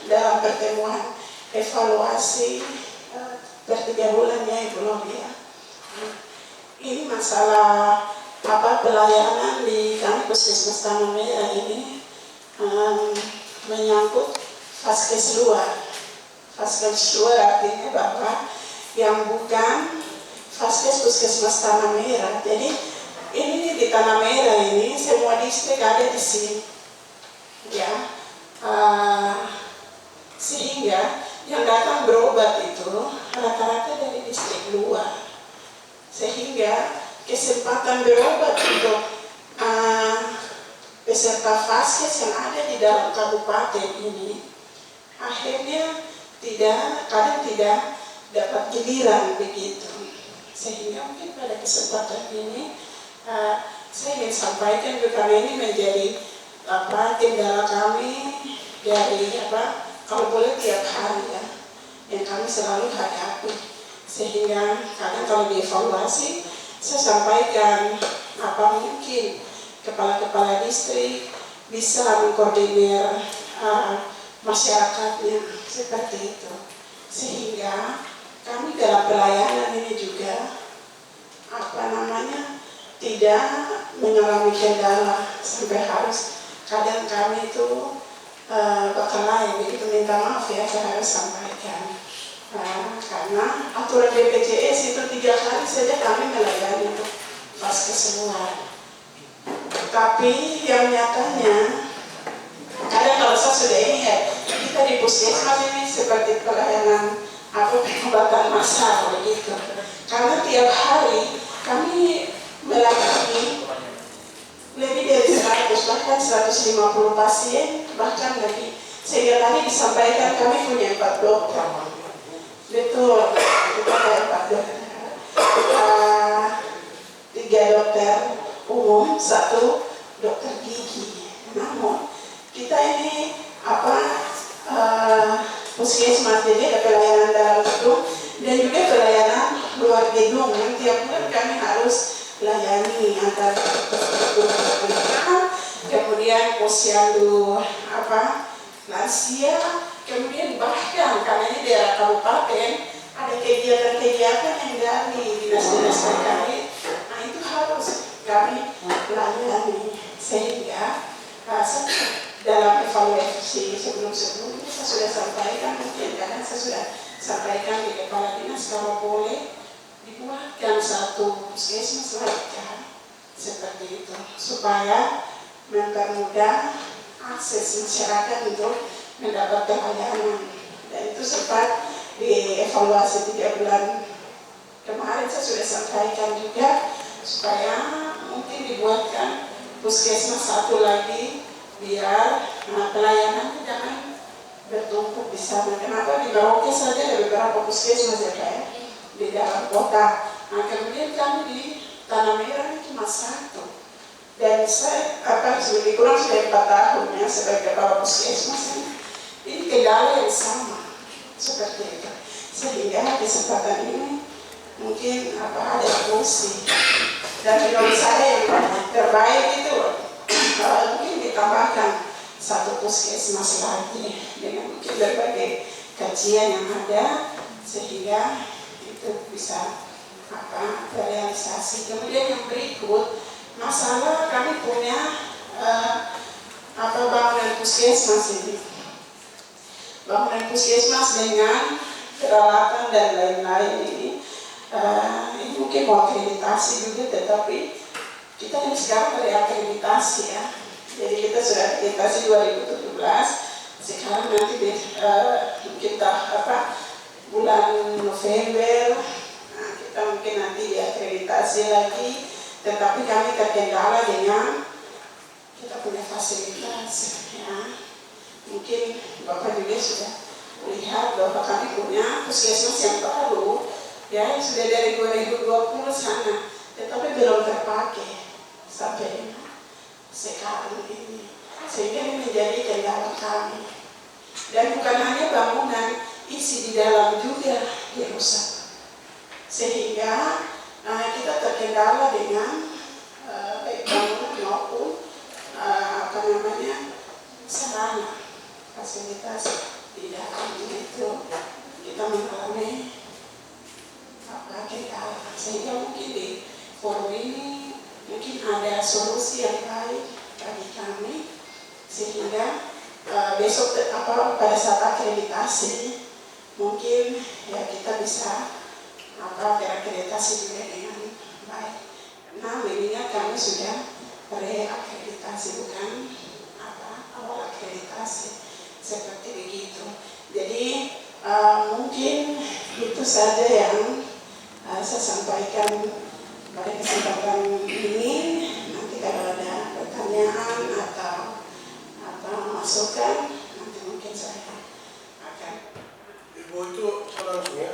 dalam pertemuan evaluasi per 3 bulan ya Ibu Novia. Ini masalah pelayanan di kami Puskesmas Tanah Merah ini menyangkut Vaskes luar. Vaskes luar artinya bahwa yang bukan Vaskes Puskesmas Tanah Merah. Jadi ini di Tanah Merah ini semua distrik ada di sini, ya, sehingga yang datang berobat itu rata-rata dari distrik luar, sehingga kesempatan berobat untuk peserta Vaskes yang ada di dalam kabupaten ini akhirnya kadang tidak dapat giliran begitu, sehingga mungkin pada kesempatan ini saya ingin sampaikan karena ini menjadi kendala kami dari kalau boleh tiap hari ya, yang kami selalu hadapi, sehingga kadang kalau dievaluasi saya sampaikan mungkin kepala-kepala distrik bisa mengkoordinir masyarakatnya seperti itu, sehingga kami dalam pelayanan ini juga tidak mengalami kendala sampai harus kadang kami itu bakal lain, begitu minta maaf ya saya harus sampaikan karena aturan BPJS itu 3 hari saja kami melayani untuk Vaskes luar, tapi yang nyatanya kadang kalau saya sudah ini ya, kita di Puskesmas ini seperti pelayanan pengobatan massal begitu, karena tiap hari kami melayani lebih dari 100 bahkan 150 pasien bahkan lebih, sehingga tadi disampaikan kami punya 4 dokter, betul, kita ada 4 dokter, 3 dokter umum, 1 dokter gigi. Namun kita ini Puskesmas, jadi ada pelayanan dalam gedung dan juga pelayanan luar gedung yang tiap bulan kami harus layani antara kemudian posyandu lansia, kemudian bahkan karena ini daerah kabupaten ada ada kegiatan-kegiatan yang dari dinas-dinas terkait, nah itu harus kami layani sehingga dalam evaluasi sebelum-sebelumnya saya sudah sampaikan, mungkin karena saya sudah sampaikan di kepala dinas kalau boleh dibuatkan satu puskesmas lainnya seperti itu supaya mempermudah akses masyarakat untuk mendapatkan layanan. Dan itu sempat dievaluasi 3 bulan kemarin saya sudah sampaikan juga supaya mungkin dibuatkan puskesmas satu lagi biar pelayanan jangan bertumpuk di sana. Kenapa di Merauke saja ada beberapa puskesmas ya kayak di dalam kota. Nah kemudian kami di Tanah Merah itu cuma 1. Dan saya lebih kurang sudah 4 tahun ya sebagai kepala puskesmas ini kendala yang sama seperti itu. Sehingga kesempatan ini mungkin ada fungsi dan menurut saya yang terbaik itu mungkin ditambahkan 1 puskesmas lagi dengan mungkin berbagai kajian yang ada sehingga itu bisa terrealisasi. Kemudian yang berikut masalah kami punya bangunan puskesmas ini. Bangunan puskesmas dengan peralatan dan lain-lain ini mungkin mau akreditasi juga, tetapi kita ini sekarang reakreditasi ya. Jadi kita sudah akreditasi 2017, sekarang nanti kita bulan November kita mungkin nanti diakreditasi lagi, tetapi kami terkendala dengan kita punya fasilitas ya. Mungkin Bapak juga sudah lihat bahwa kami punya puskesmas yang baru ya, yang sudah dari 2020 sana, tetapi belum terpakai sampai sekarang ini, sehingga ini menjadi kendala kami. Dan bukan hanya bangunan, isi di dalam juga dirusak, sehingga kita terkendala dengan baik bangunan maupun sarana fasilitas di dalam itu kita mengalami kendala, sehingga mungkin di forum ini mungkin ada solusi yang baik bagi kami sehingga besok pada saat akreditasi mungkin ya kita bisa terakreditasi juga dengan baik. Nah, mengingat kami sudah reakreditasi bukan awal akreditasi seperti begitu. Jadi mungkin itu saja yang saya sampaikan pada kesempatan ini. Nanti kalau ada pertanyaan atau masukan, nanti mungkin saya akan. Ibu itu langsung ya?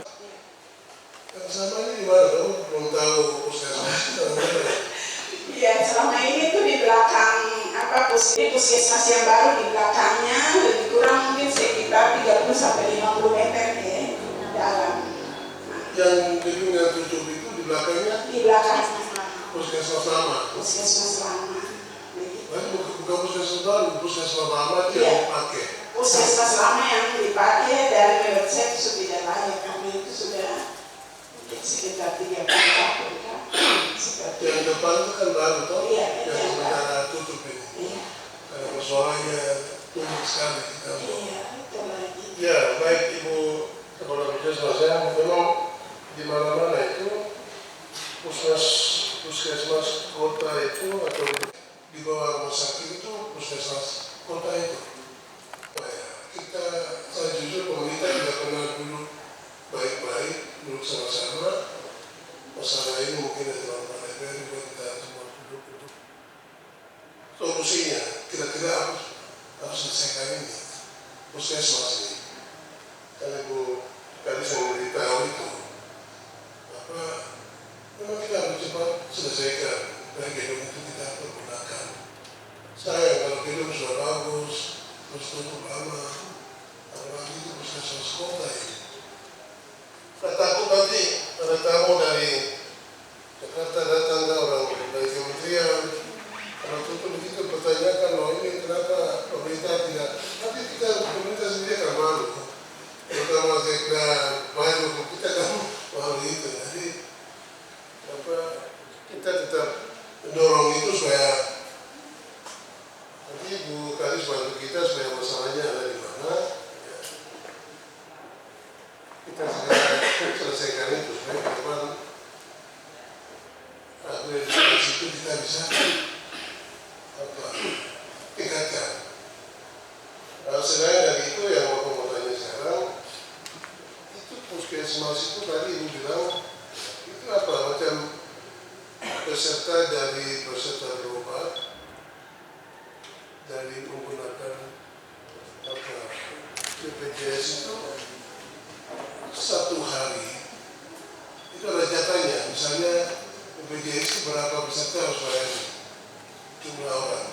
Yang sama ini gimana dong? Belum tahu puskesmas. Iya, selama ini tuh di belakang puskesmas yang baru di belakangnya lebih kurang mungkin sekitar 30-50 meter ya dalam. Yang gedung yang tutup itu di belakangnya? Di belakang puskesmas lama. Puskesmas lama. Bukan puskesmas baru, puskesmas lama itu yang dipakai. Puskesmas lama yang dipakai dan menurut saya itu sudah layak, karena itu sudah sekitar 30 tahun kan. Yang depan itu kan baru toh? Iya, yang sementara tutup ini. Iya. Karena persoalannya tumbuh sekali kita. Iya, itu lagi. Ya, baik Ibu Kepala Puskesmas ya, memang di mana-mana itu puskesmas kota itu atau di bawah rumah sakit itu puskesmas kota itu. Saya jujur pemerintah tidak pernah duduk baik-baik, duduk sama-sama. Masalah ini mungkin ada teman-teman DPR juga kita semua duduk. Solusinya kira-kira harus selesaikan ini puskesmas ini. Kalau Ibu tadi saya memberitahu itu, memang kita harus cepat selesaikan dan gedung itu kita pergunakan. Sayang kalau gedung sudah bagus, terus tutup lama, apalagi itu puskesmas kota ini. Saya takut nanti ada tamu dari Jakarta datang orang dari kementerian, kalau tutup begitu pertanyakan loh ini kenapa pemerintah tidak, nanti kita pemerintah sendiri akan malu. Terutama saya kira baru kita akan mendorong itu supaya nanti Bu Kadis bantu kita supaya masalahnya ada di mana, ya. Kita segera selesaikan itu supaya ke depan dari situ kita bisa tingkatkan. Selain dari itu yang mau tanya sekarang, itu puskesmas itu tadi Ibu bilang itu apa macam peserta berobat dari menggunakan BPJS itu satu hari itu ada jatahnya, misalnya BPJS itu berapa peserta harus bayar jumlah orang.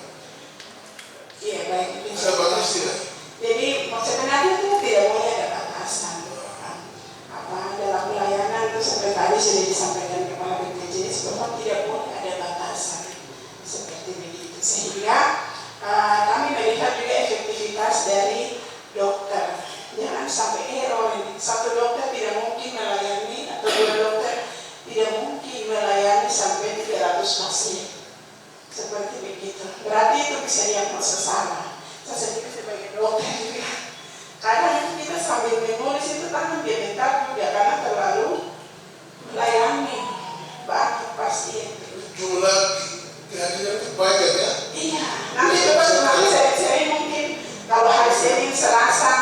Iya, baik. Bisa batas tidak? Jadi sebenarnya itu tidak boleh ada batasan. Dalam pelayanan itu sampai tadi sudah disampaikan kepada BPJS bahwa tidak boleh ada batasan seperti begitu. Sehingga kami melihat juga efektivitas dari dokter. Jangan sampai error ini. Satu dokter tidak mungkin melayani atau dua dokter tidak mungkin melayani sampai 300 pasien. Seperti begitu. Berarti itu bisa diagnosa salah. Saya sendiri sebagai dokter juga. Kadang kita sambil menulis itu tangan dia bentar juga karena terlalu melayani banyak pasien. Jumlah kehadiran itu banyak ya? Iya. Nanti coba nanti sering mungkin kalau hari Senin, Selasa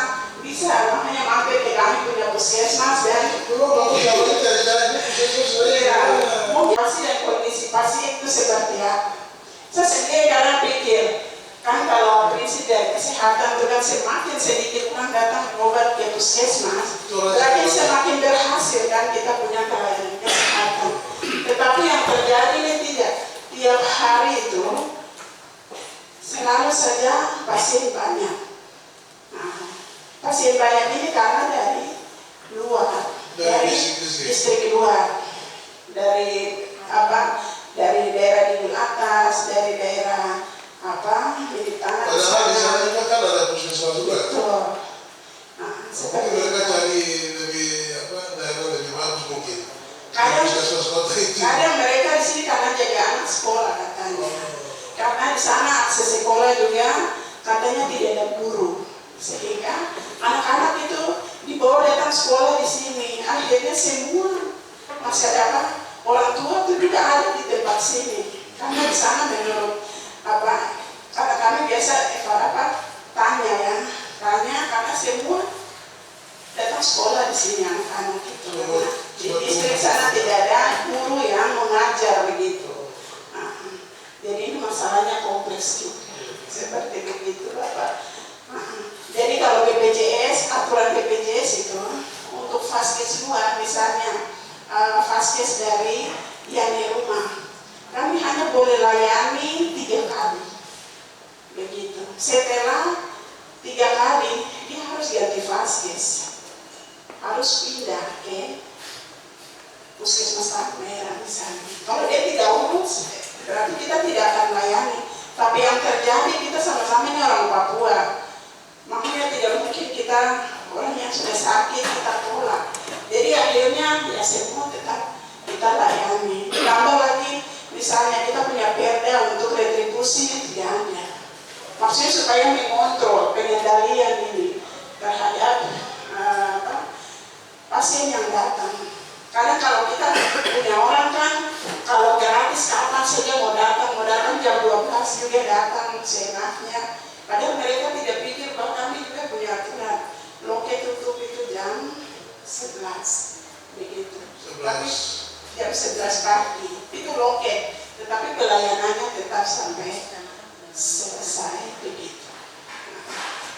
bisa makanya mampir ke kami punya puskesmas dan mungkin masih dan kondisi pasien itu seperti apa. Saya sendiri kadang pikir, kan kalau prinsip dari kesehatan itu kan semakin sedikit orang datang berobat ke puskesmas, berarti semakin berhasil kan kita punya pelayanan kesehatan. Tetapi yang terjadi ini tidak, tiap hari itu selalu saja pasien banyak. Nah, pasien banyak ini karena dari luar, dari distrik luar, dari dari daerah di atas, dari daerah di tanah. Padahal di sana juga kan ada puskesmas juga. Betul. Nah, seperti mereka itu. cari daerah lebih bagus mungkin. Kadang mereka di sini karena jadi anak sekolah katanya. Karena di sana akses sekolah juga katanya tidak ada guru, sehingga anak-anak itu dibawa datang sekolah di sini. Akhirnya semua masyarakat orang tua itu juga ada di tempat sini. Karena di sana menurut karena kami biasa tanya karena semua datang sekolah di sini anak-anak itu. Di distrik sana tidak ada guru yang mengajar begitu. Nah, jadi ini masalahnya kompleks juga. Seperti begitu Bapak. Jadi kalau BPJS, aturan BPJS itu untuk vaskes luar misalnya vaskes dari yang di rumah, kami hanya boleh layani 3 kali. Begitu. Setelah 3 kali dia harus ganti vaskes, harus pindah ke puskesmas lampu merah misalnya. Kalau dia tidak urus, berarti kita tidak akan layani. Tapi yang terjadi kita sama-sama ini orang Papua, makanya tidak mungkin kita orang yang sudah sakit kita tolak. Jadi akhirnya ya semua tetap kita layani. Tambah lagi misalnya kita punya perda untuk retribusi tidak ada. Maksudnya supaya mengontrol pengendalian ini terhadap pasien yang datang. Karena kalau kita punya orang kan, kalau gratis kapan saja mau datang jam 12 juga datang seenaknya. Padahal mereka tidak pikir bahwa kami juga punya aturan. Loket tutup itu jam 11, begitu. 11. Tapi jam 11 pagi itu loket, tetapi pelayanannya tetap sampai selesai begitu.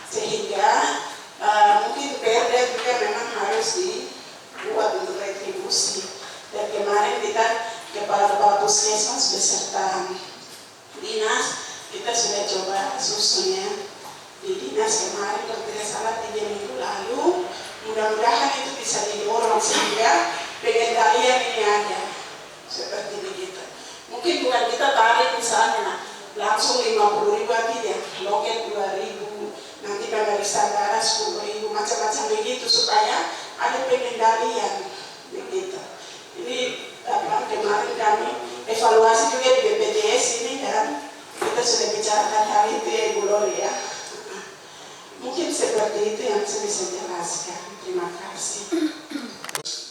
Sehingga mungkin perda juga memang harus dibuat untuk retribusi. Dan kemarin kita kepala puskesmas beserta dinas kita sudah coba susunnya di dinas kemarin kalau tidak salah 3 minggu lalu. Mudah-mudahan itu bisa didorong sehingga pengendalian ini ada seperti begitu. Mungkin bukan kita tarik misalnya langsung 50.000 tidak, loket 2.000, nanti pemeriksaan darah 10.000, macam-macam begitu supaya ada pengendalian begitu. Ini kemarin kami evaluasi juga di BPJS ini kan kita sudah bicarakan hal itu ya Ibu Lori ya. Mungkin seperti itu yang saya bisa jelaskan. Terima kasih.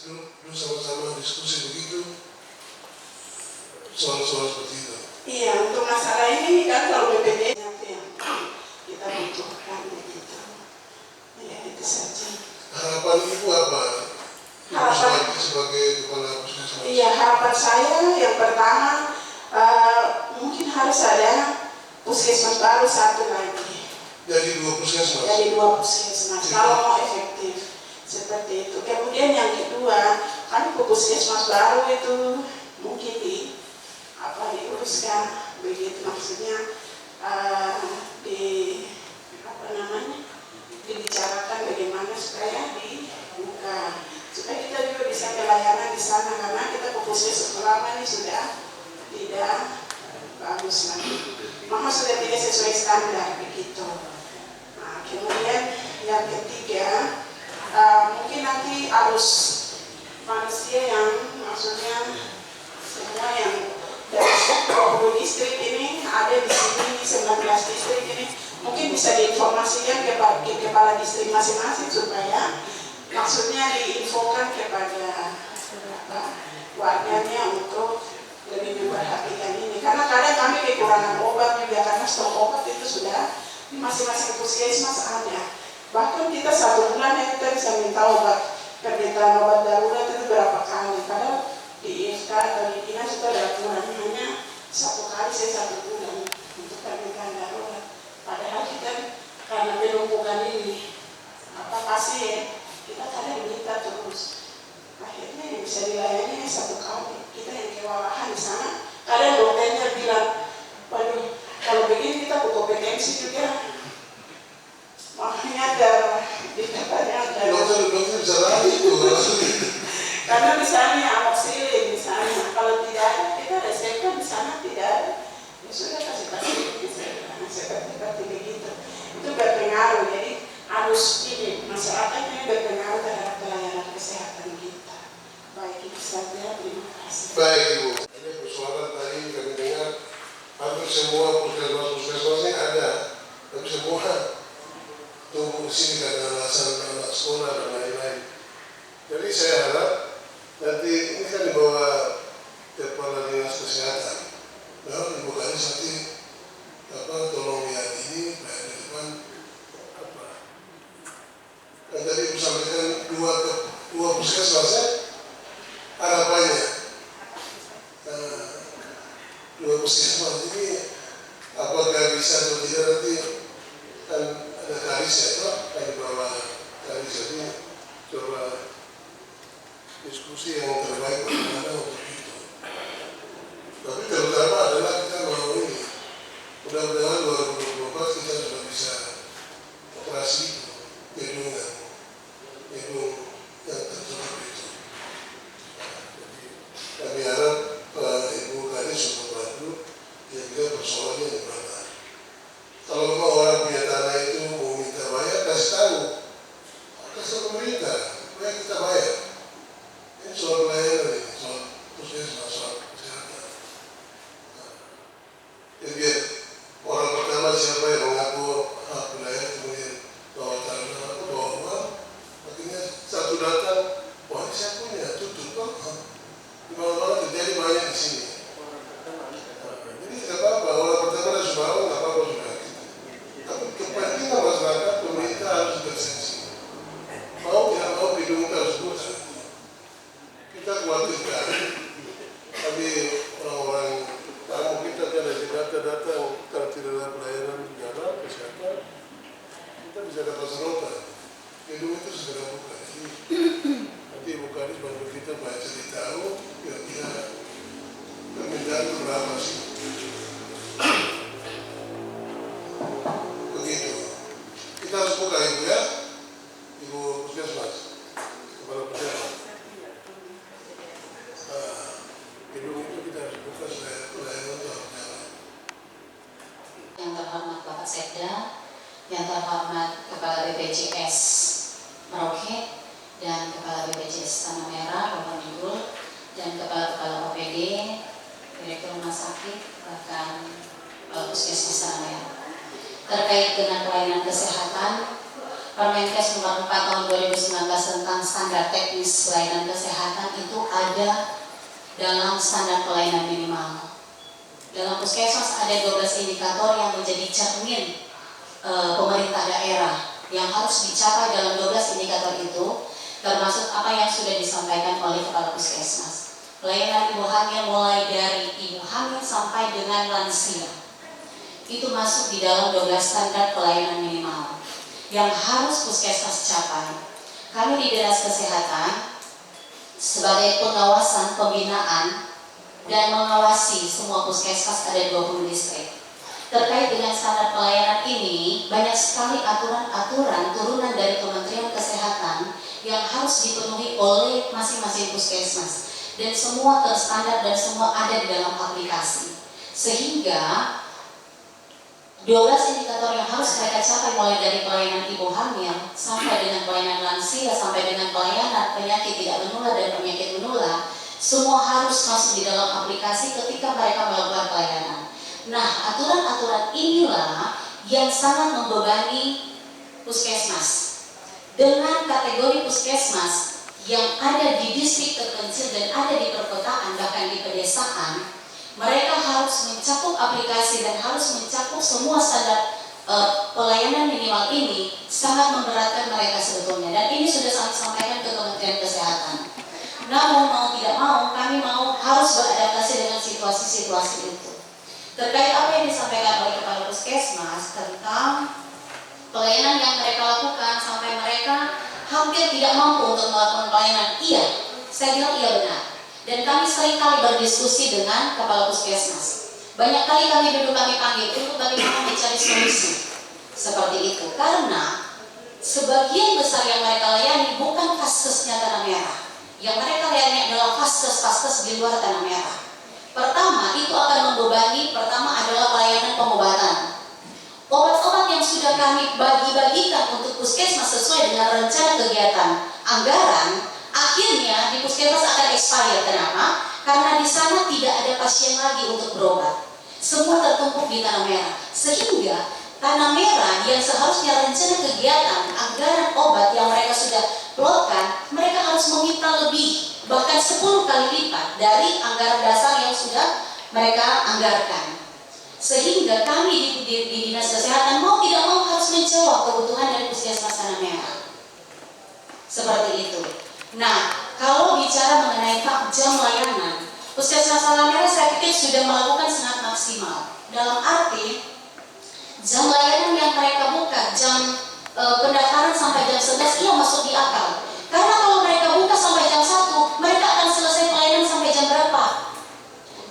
Dulu sama-sama diskusi begitu soal-soal seperti itu. Iya, untuk masalah ini kan kalau BPJS yang kita butuhkan begitu. Ya itu saja. Harapan Ibu apa? Harapan sebagai kepala puskesmas. Iya, harapan saya yang pertama mungkin harus ada puskesmas baru satu lagi. Jadi 2 puskesmas. Jadi 2 puskesmas kalau mau efektif seperti itu. Kemudian yang kedua, kan puskesmas baru itu mungkin diuruskan begitu, maksudnya dibicarakan bagaimana supaya dibuka, supaya kita juga bisa pelayanan di sana, karena kita puskesmas selama ini sudah tidak bagus lagi, maka sudah tidak sesuai standar begitu. Nah, kemudian yang ketiga, mungkin nanti arus manusia yang maksudnya semua yang dari 20 distrik ini ada di sini, 19 distrik ini mungkin bisa diinformasikan ke kepala distrik masing-masing supaya maksudnya diinfokan kepada warganya untuk lebih memperhatikan ini, karena kadang kami kekurangan obat juga, karena stok obat itu sudah di masing-masing puskesmas ada. Bahkan kita 1 bulan ya kita bisa minta obat, permintaan obat darurat itu berapa kali, padahal di IFK atau di dinas itu ada aturan hanya 1 kali 1 bulan untuk permintaan darurat. Padahal kita karena penumpukan ini pasien, kita kadang minta terus. Akhirnya yang bisa dilayani 1 kali, kita yang kewalahan di sana. Kadang dokternya bilang, waduh kalau begini kita berkompetensi juga. Makanya dikatanya dokter bisa lari itu. karena misalnya amoxicillin misalnya, kalau tidak ada kita resepkan di sana tidak ada, ya sudah kasih seperti begitu. Itu berpengaruh, jadi harus ini masyarakat ini berpengaruh terhadap pelayanan kesehatan kita. Baik, itu saja, terima kasih. Baik Ibu, ini persoalan tadi kami dengar hampir semua puskesmas ini ada, tapi semua tunggu sini karena alasan anak sekolah dan lain-lain. Jadi saya harap nanti ini kan dibawa kepala dinas kesehatan, nah Ibu Kadis nanti tolong lihat ini kayak di depan kan tadi Ibu sampaikan 2 puskesmasnya harapannya 2 puskesmas ini apakah bisa atau tidak nanti kan ada kadis ya toh, kan dibawa kadis, jadi coba diskusi yang terbaik bagaimana untuk itu. Tapi terutama adalah kita mau ini, mudah-mudahan 2024 kita sudah bisa operasi gedung yang tertutup itu. Jadi kami harap Ibu Kadis untuk bantu kira-kira persoalannya di mana. Kalau memang orang punya tanah itu mau minta bayar, kasih tahu pemerintah, supaya kita bayar. Ini soal pelayanan ini, soal puskesmas, soal kesehatan. Jadi orang pertama siapa yang mengaku hak wilayah, kemudian bawa tanah, bawa uang, akhirnya satu datang, wah ini saya punya, tutup kok. Di mana-mana terjadi banyak di sini. Jadi tidak apa-apa, orang pertama dan Sumarang tidak apa-apa sudah. Tapi kepentingan masyarakat, pemerintah harus bersensi. Mau tidak mau gedung tersebut kita khawatirkan, tapi orang-orang tamu kita kan ada data-data kalau tidak ada pelayanan jalan kesehatan, kita bisa dapat serotan. Gedung itu segera buka. Jadi nanti Ibu Kadis bantu kita baca tahu kira-kira permintaan berapa sih. Begitu. Kita harus buka Ibu ya, Ibu Puskesmas, kepala puskesmas. Gedung itu kita harus buka supaya pelayanan itu harus jalan. Yang terhormat Bapak Sekda, yang terhormat Kepala BPJS Merauke dan Kepala BPJS Tanah Merah Bapak Nurul, dan Kepala OPD direktur rumah sakit, bahkan puskesmas Tanah Merah. Terkait dengan pelayanan kesehatan, Permenkes nomor 4 tahun 2019 tentang standar teknis pelayanan kesehatan itu ada dalam standar pelayanan minimal. Dalam puskesmas ada 12 indikator yang menjadi cermin pemerintah daerah yang harus dicapai dalam 12 indikator itu, termasuk apa yang sudah disampaikan oleh Kepala Puskesmas. Pelayanan ibu hamil mulai dari ibu hamil sampai dengan lansia. Itu masuk di dalam 12 standar pelayanan minimal yang harus puskesmas capai. Kami di Dinas Kesehatan sebagai pengawasan, pembinaan, dan mengawasi semua puskesmas ada 20 distrik. Terkait dengan standar pelayanan ini, banyak sekali aturan-aturan turunan dari Kementerian Kesehatan yang harus dipenuhi oleh masing-masing puskesmas. Dan semua terstandar dan semua ada di dalam aplikasi. Sehingga 12 indikator yang harus mereka capai mulai dari pelayanan ibu hamil sampai dengan pelayanan lansia sampai dengan pelayanan penyakit tidak menular dan penyakit menular, semua harus masuk di dalam aplikasi ketika mereka melakukan pelayanan. Nah, aturan-aturan inilah yang sangat membebani puskesmas. Dengan kategori puskesmas yang ada di distrik terpencil dan ada di perkotaan bahkan di pedesaan, mereka harus mencakup aplikasi dan harus mencakup semua standar pelayanan minimal ini, sangat memberatkan mereka sebetulnya. Dan ini sudah kami sampaikan ke Kementerian Kesehatan. Namun mau tidak mau, kami harus beradaptasi dengan situasi-situasi itu. Terkait apa yang disampaikan oleh Kepala Puskesmas tentang pelayanan yang mereka lakukan sampai mereka hampir tidak mampu untuk melakukan pelayanan, iya, saya bilang iya benar. Dan kami sering kali berdiskusi dengan Kepala Puskesmas. Banyak kali kami duduk, kami panggil untuk bagaimana mencari solusi seperti itu. Karena sebagian besar yang mereka layani bukan vaskesnya Tanah Merah. Yang mereka layani adalah vaskes-vaskes di luar Tanah Merah. Pertama, itu akan membebani, pertama adalah pelayanan pengobatan. Obat-obat yang sudah kami bagi-bagikan untuk puskesmas sesuai dengan rencana kegiatan anggaran, akhirnya di puskesmas akan expired. Kenapa? Karena di sana tidak ada pasien lagi untuk berobat. Semua tertumpuk di Tanah Merah. Sehingga Tanah Merah yang seharusnya rencana kegiatan anggaran obat yang mereka sudah plotkan, mereka harus meminta lebih, bahkan 10 kali lipat dari anggaran dasar yang sudah mereka anggarkan. Sehingga kami di Dinas Kesehatan mau tidak mau harus menjawab kebutuhan dari puskesmas Tanah Merah. Seperti itu. Nah, kalau bicara mengenai jam layanan, puskesmas Tanah Merah saya pikir sudah melakukan sangat maksimal. Dalam arti jam layanan yang mereka buka, jam pendaftaran sampai jam 11 iya masuk di akal. Karena kalau mereka buka sampai jam 1, mereka akan selesai pelayanan sampai jam berapa?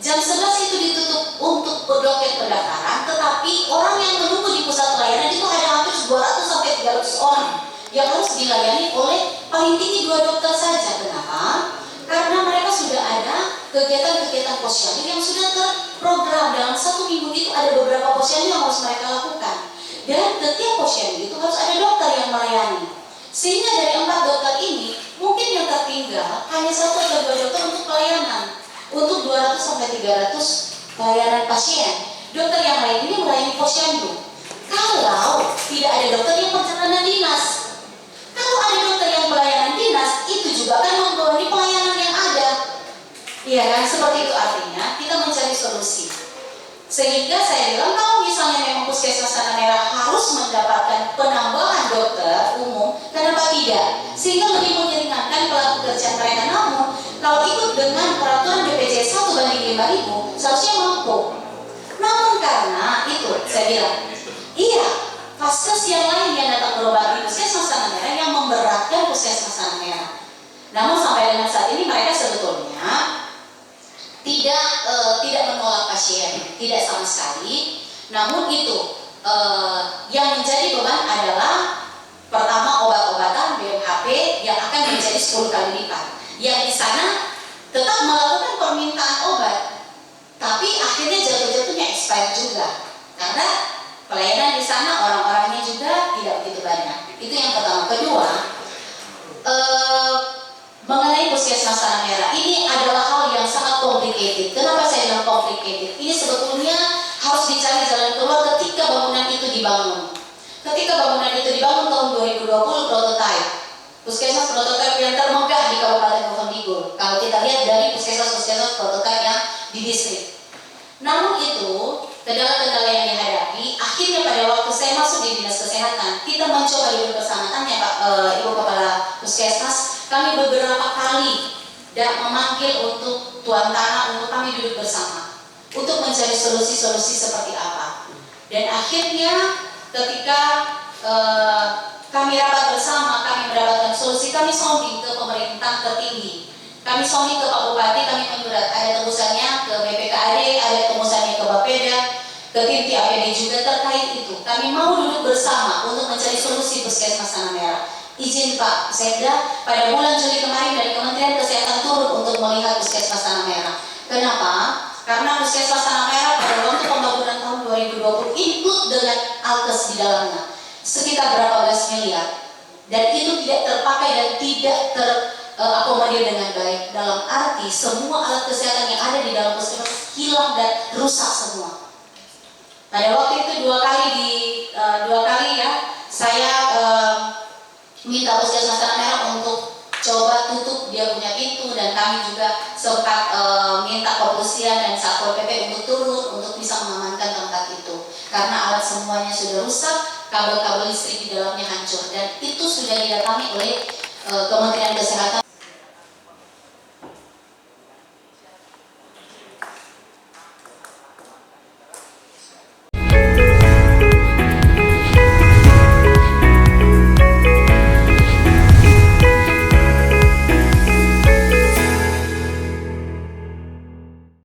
Jam 11 itu ditutup untuk doket pendaftaran, tetapi orang yang menunggu di pusat pelayanan itu ada hampir 200 sampai 300 orang yang harus dilayani oleh paling tinggi 2 dokter saja. Kenapa? Karena mereka sudah ada kegiatan-kegiatan posyandu yang sudah terprogram. Dalam 1 minggu itu ada beberapa posyandu yang harus mereka lakukan. Dan setiap posyandu itu harus ada dokter yang melayani. Sehingga dari 4 dokter ini, mungkin yang tertinggal hanya 1 atau 2 dokter untuk pelayanan. Untuk 200 sampai 300 pelayanan pasien. Dokter yang lain ini melayani posyandu. Kalau tidak ada dokter yang perjalanan dinas, kalau ada dokter yang pelayanan dinas, itu juga akan membebani pelayanan yang ada. Iya kan? Seperti itu artinya kita mencari solusi. Sehingga saya bilang kalau misalnya memang puskesmas Tanah Merah harus mendapatkan penambahan dokter umum, kenapa tidak? Sehingga lebih meringankan pelaku kerjaan mereka. Namun kalau ikut dengan peraturan BPJS 1/5000 seharusnya mampu. Namun karena itu saya bilang, iya, vaskes yang lain yang datang berobat di puskesmas Tanah Merah yang memberatkan puskesmas Tanah Merah. Namun sampai dengan saat ini mereka sebetulnya tidak menolak pasien, tidak sama sekali. Namun itu yang menjadi beban adalah pertama obat-obatan BMHP yang akan menjadi 10 kali lipat. Yang di sana tetap melakukan permintaan obat, tapi akhirnya jatuh-jatuhnya expired juga karena pelayanan di sana orang-orangnya juga tidak begitu banyak. Itu yang pertama. Kedua, mengenai Puskesmas Tanah Merah ini adalah hal yang sangat complicated. Kenapa saya bilang complicated? Ini sebetulnya harus dicari jalan keluar ketika bangunan itu dibangun. Ketika bangunan itu dibangun tahun 2020, prototipe Puskesmas prototipe yang termegah di Kabupaten Bovendigul. Kalau kita lihat dari puskesmas prototipe yang di distrik. Namun itu, kendala-kendala yang dihadapi, akhirnya pada waktu saya masuk di Dinas Kesehatan, kita mencoba duduk bersama, tanya Pak Ibu Kepala Puskesmas, kami beberapa kali memanggil untuk tuan tanah untuk kami duduk bersama untuk mencari solusi-solusi seperti apa. Dan akhirnya ketika kami rapat bersama, kami mendapatkan solusi, kami sounding ke pemerintah tertinggi. Kami sounding ke Pak Bupati, kami menyurat, ada tembusannya ke BPKAD, ada tembusannya ke Bapeda, ke tim TAPD juga terkait itu. Kami mau duduk bersama untuk mencari solusi Puskesmas Tanah Merah. Izin Pak Sekda, pada bulan Juli kemarin dari Kementerian Kesehatan turun untuk melihat Puskesmas Tanah Merah. Kenapa? Karena Puskesmas Tanah Merah pada waktu pembangunan tahun 2020 input dengan alkes di dalamnya sekitar berapa belas miliar, dan itu tidak terpakai dan tidak terakomodir dengan baik. Dalam arti semua alat kesehatan yang ada di dalam puskesmas hilang dan rusak semua. Pada waktu itu dua kali ya saya minta Puskesmas Tanah Merah untuk coba tutup dia punya pintu, dan kami juga sempat minta kepolisian dan Satpol PP untuk turun untuk bisa mengamankan tempat itu karena alat semuanya sudah rusak, kabel-kabel listrik di dalamnya hancur, dan itu sudah didatangi oleh Kementerian Kesehatan.